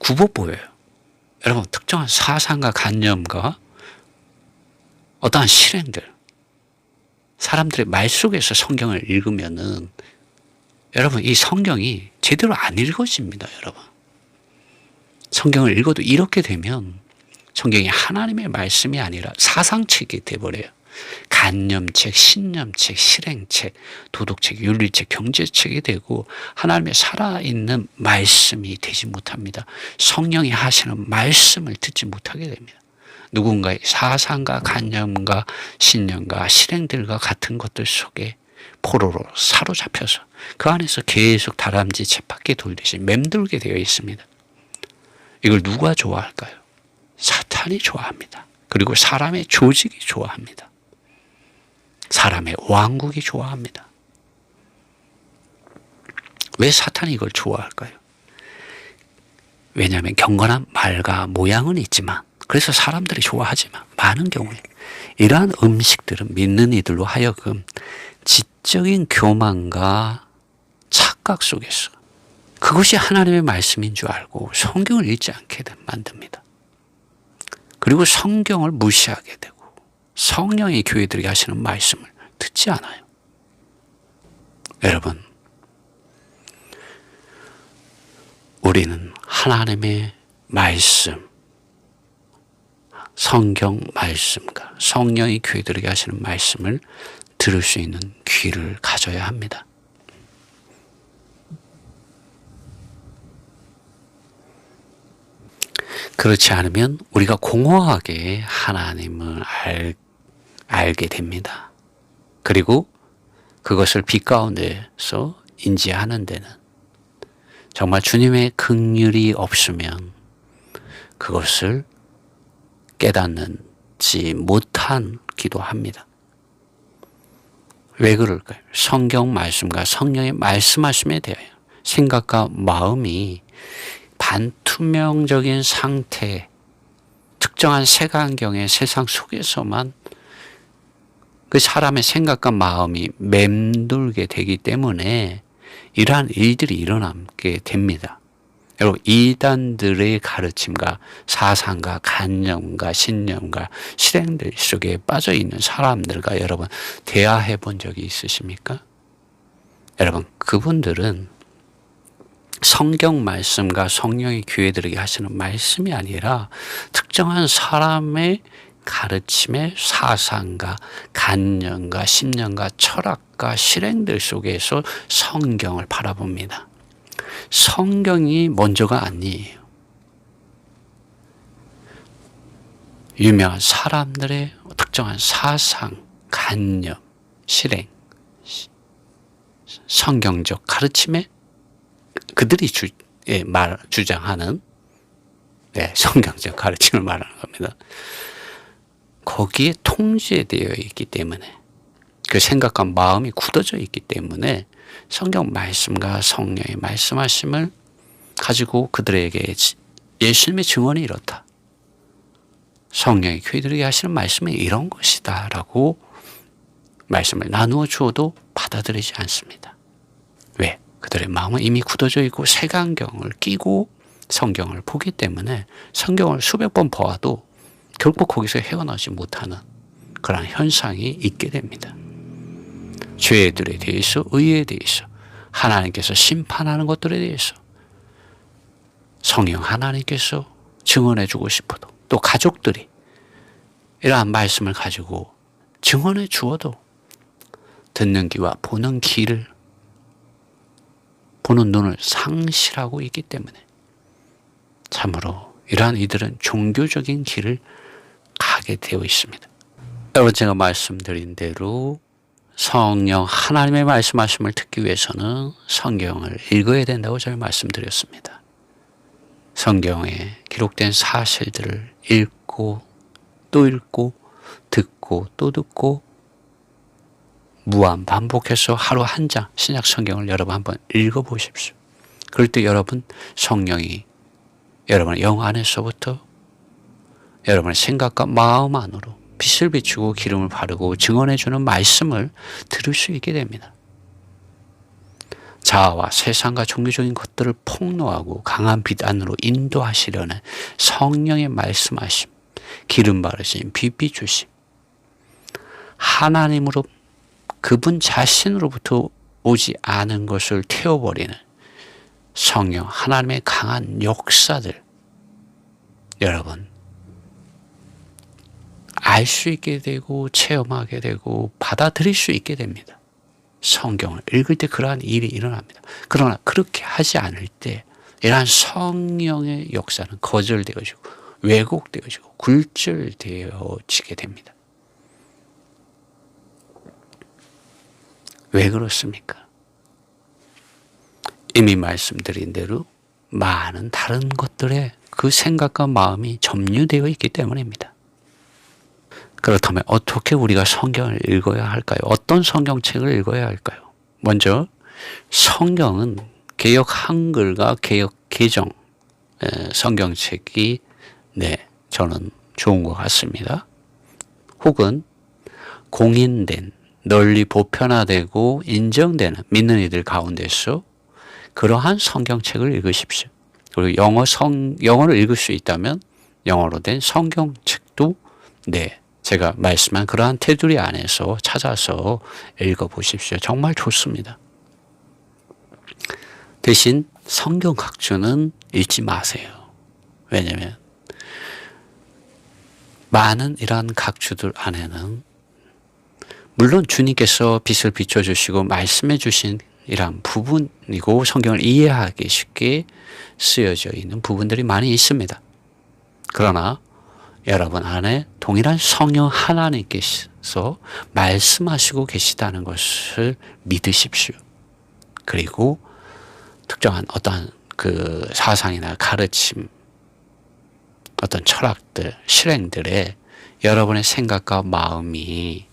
굽어 보여요. 여러분, 특정한 사상과 관념과 어떠한 실행들, 사람들의 말 속에서 성경을 읽으면은 여러분, 이 성경이 제대로 안 읽어집니다. 여러분, 성경을 읽어도 이렇게 되면 성경이 하나님의 말씀이 아니라 사상책이 되어버려요. 관념책, 신념책, 실행책, 도덕책, 윤리책, 경제책이 되고 하나님의 살아있는 말씀이 되지 못합니다. 성령이 하시는 말씀을 듣지 못하게 됩니다. 누군가의 사상과 관념과 신념과 실행들과 같은 것들 속에 포로로 사로잡혀서 그 안에서 계속 다람쥐 쳇바퀴 돌듯이 맴돌게 되어 있습니다. 이걸 누가 좋아할까요? 사탄이 좋아합니다. 그리고 사람의 조직이 좋아합니다. 사람의 왕국이 좋아합니다. 왜 사탄이 이걸 좋아할까요? 왜냐하면 경건한 말과 모양은 있지만, 그래서 사람들이 좋아하지만 많은 경우에 이러한 음식들은 믿는 이들로 하여금 지적인 교만과 착각 속에서 그것이 하나님의 말씀인 줄 알고 성경을 읽지 않게 만듭니다. 그리고 성경을 무시하게 되고 성령이 교회들에게 하시는 말씀을 듣지 않아요. 여러분, 우리는 하나님의 말씀, 성경 말씀과 성령이 교회들에게 하시는 말씀을 들을 수 있는 귀를 가져야 합니다. 그렇지 않으면 우리가 공허하게 하나님을 알게 됩니다. 그리고 그것을 빛 가운데서 인지하는 데는 정말 주님의 긍휼이 없으면 그것을 깨닫지 못하기도 합니다. 왜 그럴까요? 성경 말씀과 성령의 말씀하심에 대하여 생각과 마음이 반투명적인 상태, 특정한 색안경의 세상 속에서만 그 사람의 생각과 마음이 맴돌게 되기 때문에 이러한 일들이 일어나게 됩니다. 여러분, 이단들의 가르침과 사상과 관념과 신념과 실행들 속에 빠져 있는 사람들과 여러분 대화해 본 적이 있으십니까? 여러분, 그분들은 성경 말씀과 성령의 교회들에게 하시는 말씀이 아니라 특정한 사람의 가르침의 사상과 관념과 신념과 철학과 실행들 속에서 성경을 바라봅니다. 성경이 먼저가 아니에요. 유명한 사람들의 특정한 사상, 관념, 실행, 성경적 가르침에 그들이 주장하는 성경적 가르침을 말하는 겁니다. 거기에 통제되어 있기 때문에 그 생각과 마음이 굳어져 있기 때문에 성경 말씀과 성령의 말씀하심을 가지고 그들에게 예수님의 증언이 이렇다. 성령의 교회들에게 하시는 말씀이 이런 것이다 라고 말씀을 나누어 주어도 받아들이지 않습니다. 왜? 그들의 마음은 이미 굳어져 있고 색안경을 끼고 성경을 보기 때문에 성경을 수백 번 보아도 결국 거기서 헤어나지 못하는 그런 현상이 있게 됩니다. 죄들에 대해서, 의에 대해서, 하나님께서 심판하는 것들에 대해서 성령 하나님께서 증언해 주고 싶어도 또 가족들이 이러한 말씀을 가지고 증언해 주어도 듣는 귀와 보는 귀를, 보는 눈을 상실하고 있기 때문에 참으로 이러한 이들은 종교적인 길을 가게 되어 있습니다. 여러분, 제가 말씀드린 대로 성령 하나님의 말씀하심을 듣기 위해서는 성경을 읽어야 된다고 제가 말씀드렸습니다. 성경에 기록된 사실들을 읽고 또 읽고 듣고 또 듣고 무한 반복해서 하루 한 장 신약 성경을 여러분 한번 읽어보십시오. 그럴 때 여러분 성령이 여러분의 영 안에서부터 여러분의 생각과 마음 안으로 빛을 비추고 기름을 바르고 증언해 주는 말씀을 들을 수 있게 됩니다. 자아와 세상과 종교적인 것들을 폭로하고 강한 빛 안으로 인도하시려는 성령의 말씀하심, 기름 바르심, 빛 비추심, 하나님으로 그분 자신으로부터 오지 않은 것을 태워버리는 성령 하나님의 강한 역사들, 여러분 알 수 있게 되고 체험하게 되고 받아들일 수 있게 됩니다. 성경을 읽을 때 그러한 일이 일어납니다. 그러나 그렇게 하지 않을 때 이러한 성령의 역사는 거절되어지고 왜곡되어지고 굴절되어지게 됩니다. 왜 그렇습니까? 이미 말씀드린 대로 많은 다른 것들에 그 생각과 마음이 점유되어 있기 때문입니다. 그렇다면 어떻게 우리가 성경을 읽어야 할까요? 어떤 성경책을 읽어야 할까요? 먼저 성경은 개역 한글과 개역 개정 성경책이 저는 좋은 것 같습니다. 혹은 공인된 널리 보편화되고 인정되는 믿는 이들 가운데서 그러한 성경책을 읽으십시오. 그리고 영어를 읽을 수 있다면 영어로 된 성경책도 제가 말씀한 그러한 테두리 안에서 찾아서 읽어보십시오. 정말 좋습니다. 대신 성경 각주는 읽지 마세요. 왜냐하면 많은 이러한 각주들 안에는 물론 주님께서 빛을 비춰주시고 말씀해 주신 이런 부분이고 성경을 이해하기 쉽게 쓰여져 있는 부분들이 많이 있습니다. 그러나 여러분 안에 동일한 성령 하나님께서 말씀하시고 계시다는 것을 믿으십시오. 그리고 특정한 어떠한 그 사상이나 가르침, 어떤 철학들, 실행들에 여러분의 생각과 마음이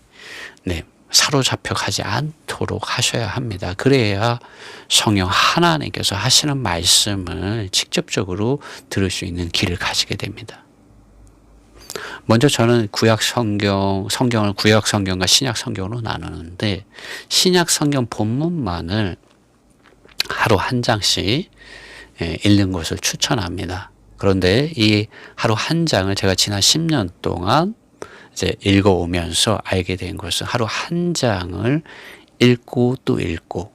사로잡혀 가지 않도록 하셔야 합니다. 그래야 성령 하나님께서 하시는 말씀을 직접적으로 들을 수 있는 길을 가지게 됩니다. 먼저 저는 구약 성경을 구약 성경과 신약 성경으로 나누는데 신약 성경 본문만을 하루 한 장씩 읽는 것을 추천합니다. 그런데 이 하루 한 장을 제가 지난 10년 동안 이제 읽어오면서 알게 된 것은 하루 한 장을 읽고 또 읽고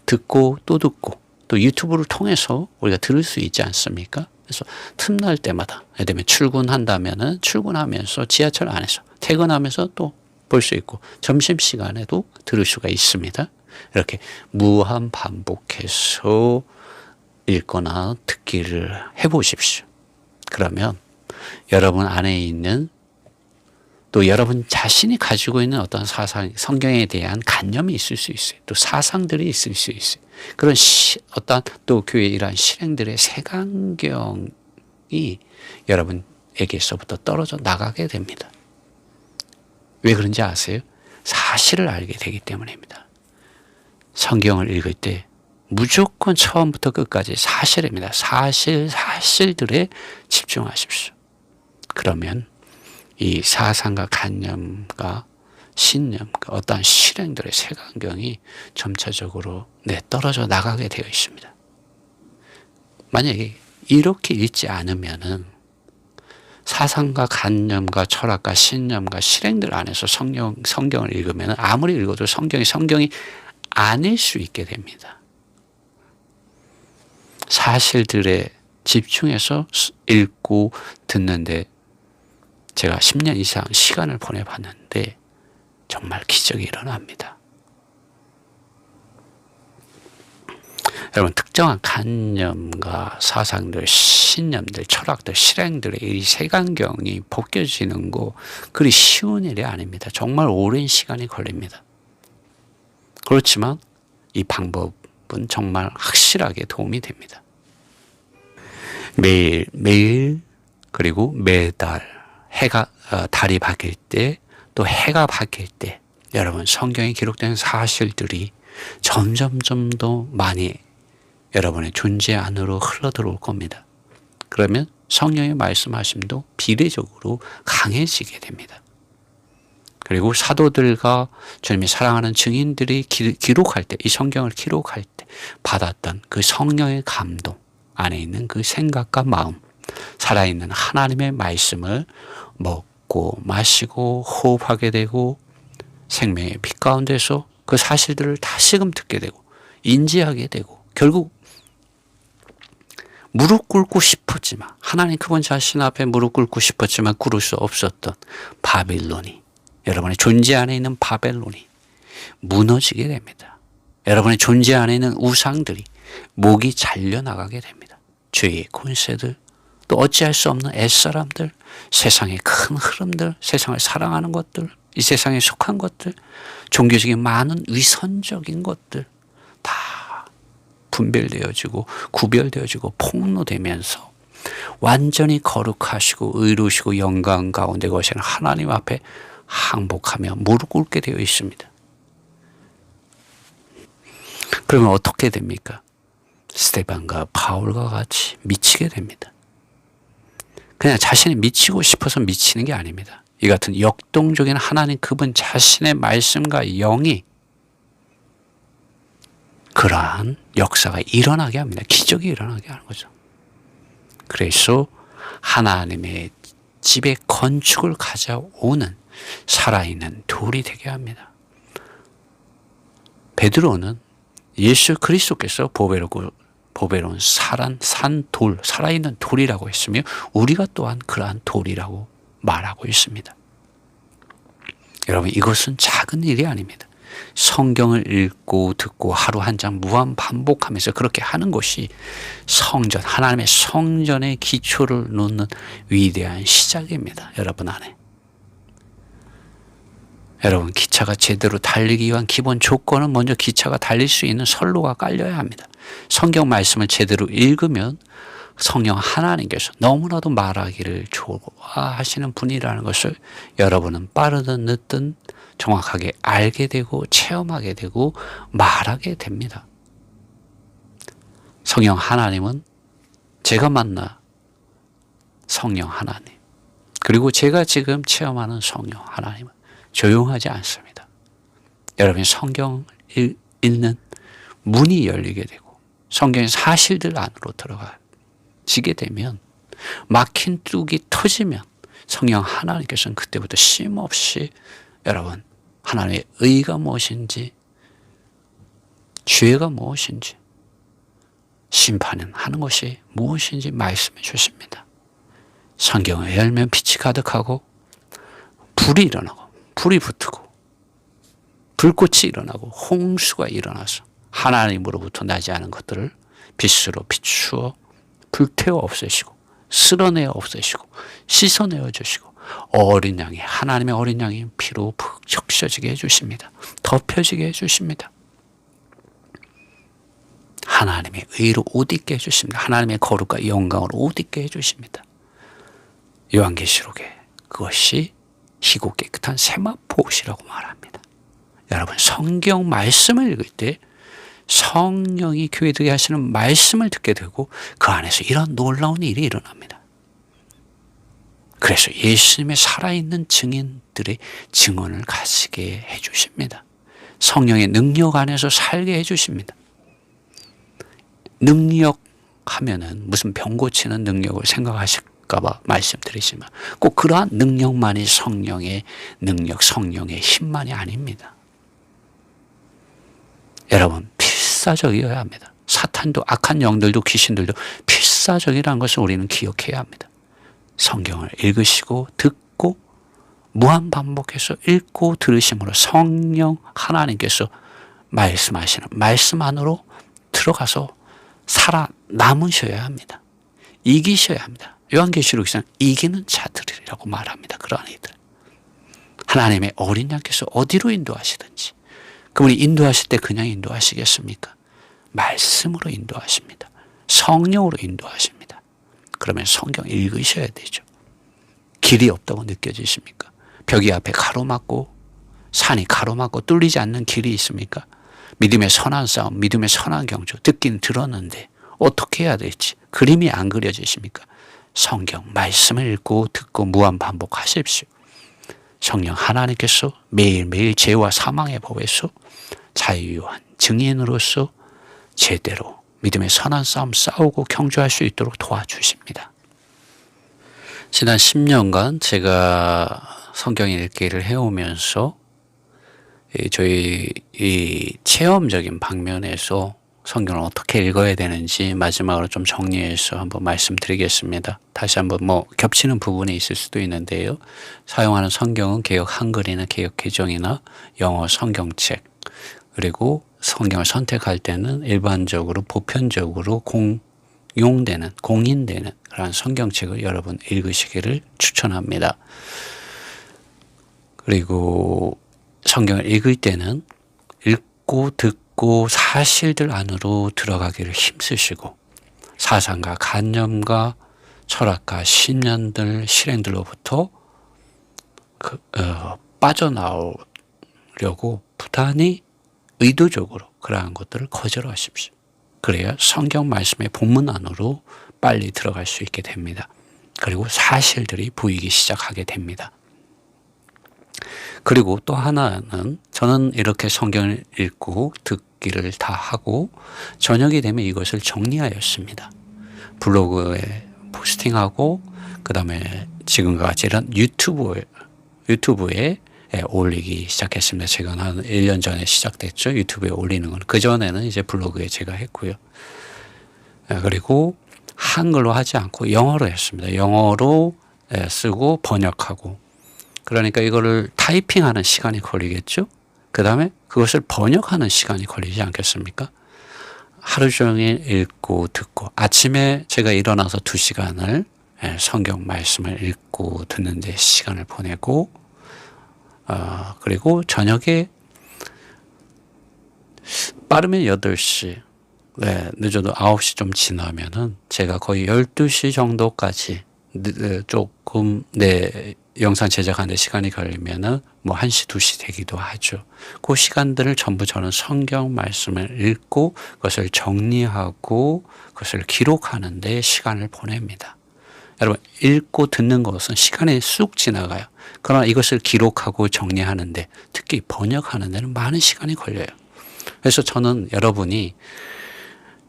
듣고 또 듣고 또 유튜브를 통해서 우리가 들을 수 있지 않습니까? 그래서 틈날 때마다 예를 들면 출근한다면은 출근하면서 지하철 안에서 퇴근하면서 또 볼 수 있고 점심시간에도 들을 수가 있습니다. 이렇게 무한 반복해서 읽거나 듣기를 해보십시오. 그러면 여러분 안에 있는 또 여러분 자신이 가지고 있는 어떤 사상, 성경에 대한 관념이 있을 수 있어요. 또 사상들이 있을 수 있어요. 그런 어떤 또 교회의 이러한 실행들의 색안경이 여러분에게서부터 떨어져 나가게 됩니다. 왜 그런지 아세요? 사실을 알게 되기 때문입니다. 성경을 읽을 때 무조건 처음부터 끝까지 사실입니다. 사실들에 집중하십시오. 그러면 이 사상과 관념과 신념과 어떠한 실행들의 색안경이 점차적으로 떨어져 나가게 되어 있습니다. 만약에 이렇게 읽지 않으면은 사상과 관념과 철학과 신념과 실행들 안에서 성경을 읽으면 아무리 읽어도 성경이 아닐 수 있게 됩니다. 사실들에 집중해서 읽고 듣는데 제가 10년 이상 시간을 보내봤는데 정말 기적이 일어납니다. 여러분 특정한 관념과 사상들, 신념들, 철학들, 실행들의 이 색안경이 벗겨지는 거 그리 쉬운 일이 아닙니다. 정말 오랜 시간이 걸립니다. 그렇지만 이 방법은 정말 확실하게 도움이 됩니다. 매일 그리고 매달 달이 바뀔 때 또 해가 바뀔 때 여러분 성경에 기록된 사실들이 점점점 더 많이 여러분의 존재 안으로 흘러들어올 겁니다. 그러면 성령의 말씀하심도 비례적으로 강해지게 됩니다. 그리고 사도들과 주님이 사랑하는 증인들이 기록할 때, 이 성경을 기록할 때 받았던 그 성령의 감동 안에 있는 그 생각과 마음, 살아있는 하나님의 말씀을 먹고 마시고 호흡하게 되고 생명의 빛 가운데서 그 사실들을 다시금 듣게 되고 인지하게 되고 결국 무릎 꿇고 싶었지만 하나님 그분 자신 앞에 무릎 꿇고 싶었지만 꿇을 수 없었던 바빌론이 여러분의 존재 안에 있는 바벨론이 무너지게 됩니다. 여러분의 존재 안에 있는 우상들이 목이 잘려나가게 됩니다. 죄의 권세들 또 어찌할 수 없는 옛사람들 세상의 큰 흐름들 세상을 사랑하는 것들 이 세상에 속한 것들 종교적인 많은 위선적인 것들 다 분별되어지고 구별되어지고 폭로되면서 완전히 거룩하시고 의로우시고 영광 가운데 거하시는 하나님 앞에 항복하며 무릎 꿇게 되어 있습니다. 그러면 어떻게 됩니까? 스데반과 바울과 같이 미치게 됩니다. 그냥 자신이 미치고 싶어서 미치는 게 아닙니다. 이 같은 역동적인 하나님 그분 자신의 말씀과 영이 그러한 역사가 일어나게 합니다. 기적이 일어나게 하는 거죠. 그래서 하나님의 집에 건축을 가져오는 살아있는 돌이 되게 합니다. 베드로는 예수 그리스도께서 보배로운 산 돌, 살아있는 돌이라고 했으며 우리가 또한 그러한 돌이라고 말하고 있습니다. 여러분, 이것은 작은 일이 아닙니다. 성경을 읽고 듣고 하루 한 장 무한 반복하면서 그렇게 하는 것이 성전, 하나님의 성전의 기초를 놓는 위대한 시작입니다. 여러분 안에. 여러분, 기차가 제대로 달리기 위한 기본 조건은 먼저 기차가 달릴 수 있는 선로가 깔려야 합니다. 성경 말씀을 제대로 읽으면 성령 하나님께서 너무나도 말하기를 좋아하시는 분이라는 것을 여러분은 빠르든 늦든 정확하게 알게 되고 체험하게 되고 말하게 됩니다. 성령 하나님은 제가 만나 성령 하나님, 그리고 제가 지금 체험하는 성령 하나님은 조용하지 않습니다. 여러분이 성경을 읽는 문이 열리게 되고 성경의 사실들 안으로 들어가지게 되면, 막힌 뚝이 터지면 성령 하나님께서는 그때부터 쉼없이 여러분, 하나님의 의가 무엇인지, 죄가 무엇인지, 심판은 하는 것이 무엇인지 말씀해 주십니다. 성경을 열면 빛이 가득하고 불이 일어나고 불이 붙고 불꽃이 일어나고 홍수가 일어나서 하나님으로부터 나지 않은 것들을 빛으로 비추어 불태워 없애시고 쓸어내어 없애시고 씻어내어 주시고 어린 양이, 하나님의 어린 양이 피로 적셔지게 해주십니다. 덮여지게 해주십니다. 하나님의 의로 옷 입게 해주십니다. 하나님의 거룩과 영광으로 옷 입게 해주십니다. 요한계시록에 그것이 희고 깨끗한 세마포 옷이라고 말합니다. 여러분, 성경 말씀을 읽을 때 성령이 교회들에게 하시는 말씀을 듣게 되고 그 안에서 이런 놀라운 일이 일어납니다. 그래서 예수님의 살아있는 증인들의 증언을 가지게 해주십니다. 성령의 능력 안에서 살게 해주십니다. 능력 하면은 무슨 병 고치는 능력을 생각하실까봐 말씀드리지만 꼭 그러한 능력만이 성령의 능력, 성령의 힘만이 아닙니다. 여러분, 필사적이어야 합니다. 사탄도, 악한 영들도, 귀신들도 필사적이라는 것을 우리는 기억해야 합니다. 성경을 읽으시고 듣고 무한 반복해서 읽고 들으심으로 성령 하나님께서 말씀하시는 말씀 안으로 들어가서 살아남으셔야 합니다. 이기셔야 합니다. 요한계시록에서는 이기는 자들이라고 말합니다. 그러한 이들. 하나님의 어린 양께서 어디로 인도하시든지 그분이 인도하실 때 그냥 인도하시겠습니까? 말씀으로 인도하십니다. 성령으로 인도하십니다. 그러면 성경 읽으셔야 되죠. 길이 없다고 느껴지십니까? 벽이 앞에 가로막고 산이 가로막고 뚫리지 않는 길이 있습니까? 믿음의 선한 싸움, 믿음의 선한 경주 듣긴 들었는데 어떻게 해야 될지 그림이 안 그려지십니까? 성경 말씀을 읽고 듣고 무한 반복하십시오. 성령 하나님께서 매일매일 죄와 사망의 법에서 자유한 증인으로서 제대로 믿음의 선한 싸움 싸우고 경주할 수 있도록 도와주십니다. 지난 10년간 제가 성경 읽기를 해오면서 저희 이 체험적인 방면에서 성경을 어떻게 읽어야 되는지 마지막으로 좀 정리해서 한번 말씀드리겠습니다. 다시 한번 겹치는 부분이 있을 수도 있는데요. 사용하는 성경은 개역 한글이나 개역 개정이나 영어 성경책, 그리고 성경을 선택할 때는 일반적으로 보편적으로 공인되는 그런 성경책을 여러분 읽으시기를 추천합니다. 그리고 성경을 읽을 때는 읽고 듣고 사실들 안으로 들어가기를 힘쓰시고 사상과 관념과 철학과 신념들, 실행들로부터 빠져나오려고 부단히 의도적으로 그러한 것들을 거절하십시오. 그래야 성경 말씀의 본문 안으로 빨리 들어갈 수 있게 됩니다. 그리고 사실들이 보이기 시작하게 됩니다. 그리고 또 하나는 저는 이렇게 성경을 읽고 듣기를 다 하고 저녁이 되면 이것을 정리하였습니다. 블로그에 포스팅하고 그다음에 지금과 같이 이런 유튜브에 올리기 시작했습니다. 제가 한 1년 전에 시작됐죠. 유튜브에 올리는 건. 그전에는 이제 블로그에 제가 했고요. 그리고 한글로 하지 않고 영어로 했습니다. 영어로 쓰고 번역하고 그러니까 이거를 타이핑하는 시간이 걸리겠죠. 그 다음에 그것을 번역하는 시간이 걸리지 않겠습니까? 하루 종일 읽고 듣고 아침에 제가 일어나서 2시간을 성경 말씀을 읽고 듣는 데 시간을 보내고 그리고 저녁에 빠르면 8시 늦어도 9시 좀 지나면은 제가 거의 12시 정도까지 조금 영상 제작하는데 시간이 걸리면은 뭐 1시, 2시 되기도 하죠. 그 시간들을 전부 저는 성경 말씀을 읽고 그것을 정리하고 그것을 기록하는 데 시간을 보냅니다. 여러분, 읽고 듣는 것은 시간이 쑥 지나가요. 그러나 이것을 기록하고 정리하는데, 특히 번역하는 데는 많은 시간이 걸려요. 그래서 저는 여러분이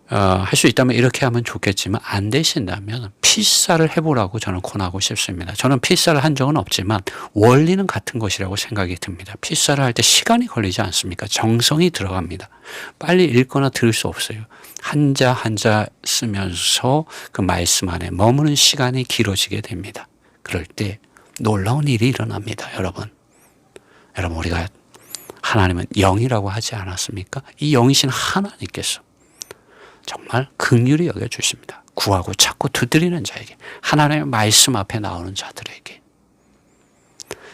할 수 있다면 이렇게 하면 좋겠지만 안 되신다면 피사를 해보라고 저는 권하고 싶습니다. 저는 피사를 한 적은 없지만 원리는 같은 것이라고 생각이 듭니다. 피사를 할 때 시간이 걸리지 않습니까? 정성이 들어갑니다. 빨리 읽거나 들을 수 없어요. 한자 한자 쓰면서 그 말씀 안에 머무는 시간이 길어지게 됩니다. 그럴 때 놀라운 일이 일어납니다. 여러분 우리가 하나님은 영이라고 하지 않았습니까? 이 영이신 하나님께서 정말 긍휼히 여겨주십니다. 구하고 찾고 두드리는 자에게, 하나님의 말씀 앞에 나오는 자들에게,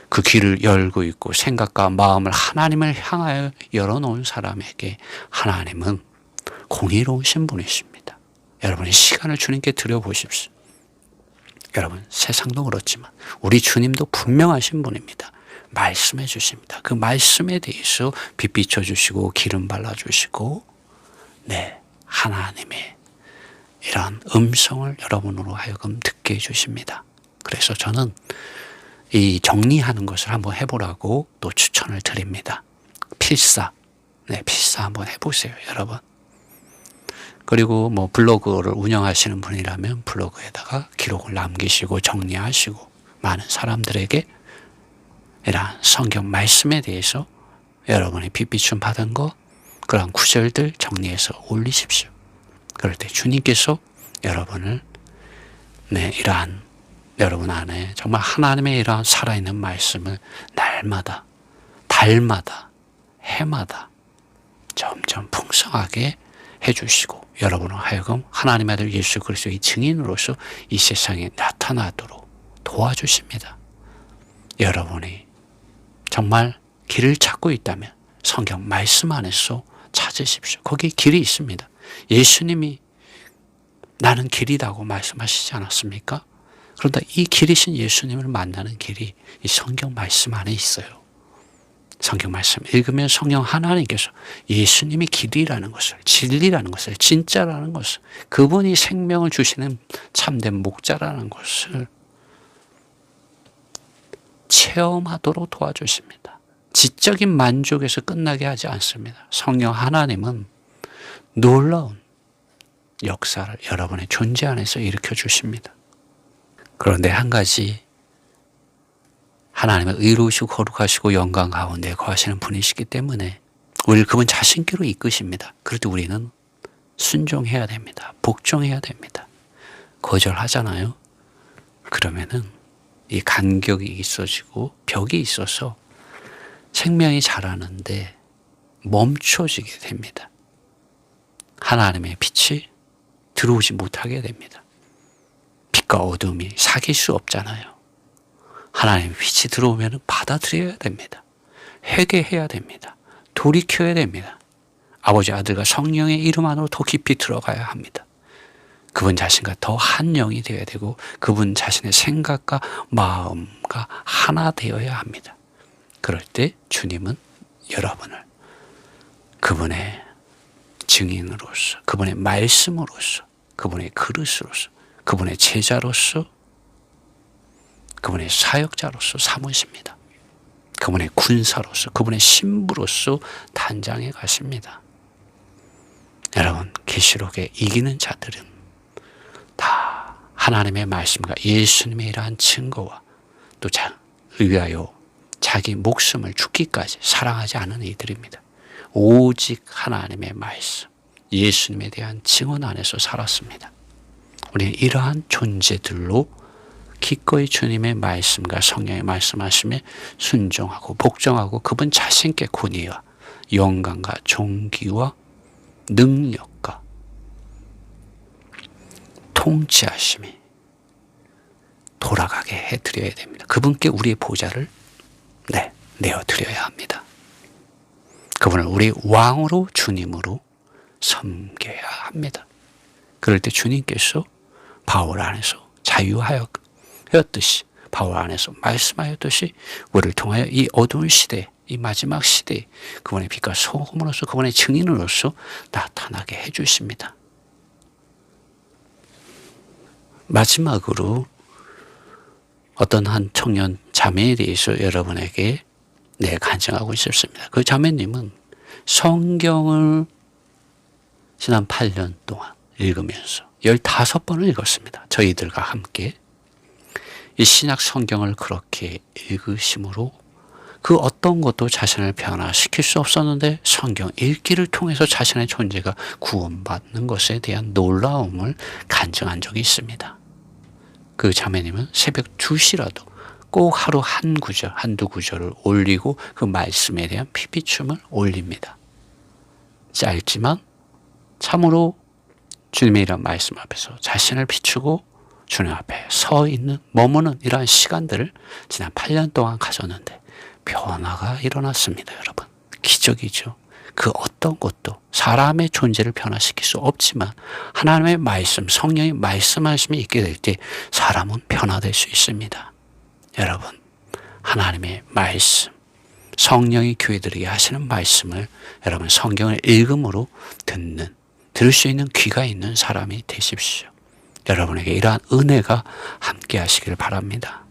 그 귀를 열고 있고 생각과 마음을 하나님을 향하여 열어놓은 사람에게 하나님은 공의로우신 분이십니다. 여러분의 시간을 주님께 드려보십시오. 여러분, 세상도 그렇지만 우리 주님도 분명하신 분입니다. 말씀해 주십니다. 그 말씀에 대해서 빛 비춰주시고 기름 발라주시고 하나님의 이러한 음성을 여러분으로 하여금 듣게 해주십니다. 그래서 저는 이 정리하는 것을 한번 해보라고 또 추천을 드립니다. 필사 한번 해보세요, 여러분. 그리고 뭐 블로그를 운영하시는 분이라면 블로그에다가 기록을 남기시고 정리하시고 많은 사람들에게 이러한 성경 말씀에 대해서 여러분이 빛비춤 받은 것, 그런 구절들 정리해서 올리십시오. 그럴 때 주님께서 여러분을 이러한 여러분 안에 정말 하나님의 이러한 살아있는 말씀을 날마다, 달마다, 해마다 점점 풍성하게 해주시고 여러분을 하여금 하나님의 아들 예수 그리스도의 증인으로서 이 세상에 나타나도록 도와주십니다. 여러분이 정말 길을 찾고 있다면 성경 말씀 안에서 찾으십시오. 거기 길이 있습니다. 예수님이 나는 길이라고 말씀하시지 않았습니까? 그런데 이 길이신 예수님을 만나는 길이 이 성경 말씀 안에 있어요. 성경 말씀 읽으면 성령 하나님께서 예수님이 길이라는 것을, 진리라는 것을, 진짜라는 것을, 그분이 생명을 주시는 참된 목자라는 것을 체험하도록 도와주십니다. 지적인 만족에서 끝나게 하지 않습니다. 성령 하나님은 놀라운 역사를 여러분의 존재 안에서 일으켜 주십니다. 그런데 한 가지, 하나님은 의로우시고 거룩하시고 영광 가운데 거하시는 분이시기 때문에 우리를 그분 자신께로 이끄십니다. 그럴 때 우리는 순종해야 됩니다. 복종해야 됩니다. 거절하잖아요. 그러면은 이 간격이 있어지고 벽이 있어서 생명이 자라는데 멈춰지게 됩니다. 하나님의 빛이 들어오지 못하게 됩니다. 빛과 어둠이 사귈 수 없잖아요. 하나님의 빛이 들어오면 받아들여야 됩니다. 회개해야 됩니다. 돌이켜야 됩니다. 아버지, 아들과 성령의 이름 안으로 더 깊이 들어가야 합니다. 그분 자신과 더 한 영이 되어야 되고 그분 자신의 생각과 마음과 하나 되어야 합니다. 그럴 때 주님은 여러분을 그분의 증인으로서, 그분의 말씀으로서, 그분의 그릇으로서, 그분의 제자로서, 그분의 사역자로서 삼으십니다. 그분의 군사로서, 그분의 신부로서 단장해 가십니다. 여러분, 계시록에 이기는 자들은 다 하나님의 말씀과 예수님의 이러한 증거와 또 의하여 자기 목숨을 죽기까지 사랑하지 않은 이들입니다. 오직 하나님의 말씀, 예수님에 대한 증언 안에서 살았습니다. 우리는 이러한 존재들로 기꺼이 주님의 말씀과 성령의 말씀하심에 순종하고 복종하고 그분 자신께 권위와 영광과 존귀와 능력과 통치하심이 돌아가게 해드려야 됩니다. 그분께 우리의 보좌를 내어드려야 합니다. 그분을 우리 왕으로 주님으로 섬겨야 합니다. 그럴 때 주님께서 바울 안에서 자유하였듯이 바울 안에서 말씀하였듯이 우리를 통하여 이 어두운 시대, 이 마지막 시대에 그분의 빛과 소금으로서 그분의 증인으로서 나타나게 해주십니다. 마지막으로 어떤 한 청년 자매에 대해서 여러분에게 간증하고 싶습니다. 그 자매님은 성경을 지난 8년 동안 읽으면서 15번을 읽었습니다. 저희들과 함께 이 신약 성경을 그렇게 읽으심으로 그 어떤 것도 자신을 변화시킬 수 없었는데 성경 읽기를 통해서 자신의 존재가 구원받는 것에 대한 놀라움을 간증한 적이 있습니다. 그 자매님은 새벽 2시라도 꼭 하루 한두 구절을 올리고 그 말씀에 대한 피피춤을 올립니다. 짧지만 참으로 주님의 이런 말씀 앞에서 자신을 비추고 주님 앞에 서 있는, 머무는 이러한 시간들을 지난 8년 동안 가졌는데 변화가 일어났습니다. 여러분, 기적이죠. 그 어떤 것도 사람의 존재를 변화시킬 수 없지만 하나님의 말씀, 성령의 말씀하심이 있게 될 때 사람은 변화될 수 있습니다. 여러분, 하나님의 말씀, 성령이 교회들에게 하시는 말씀을 여러분 성경을 읽음으로 들을 수 있는 귀가 있는 사람이 되십시오. 여러분에게 이러한 은혜가 함께 하시길 바랍니다.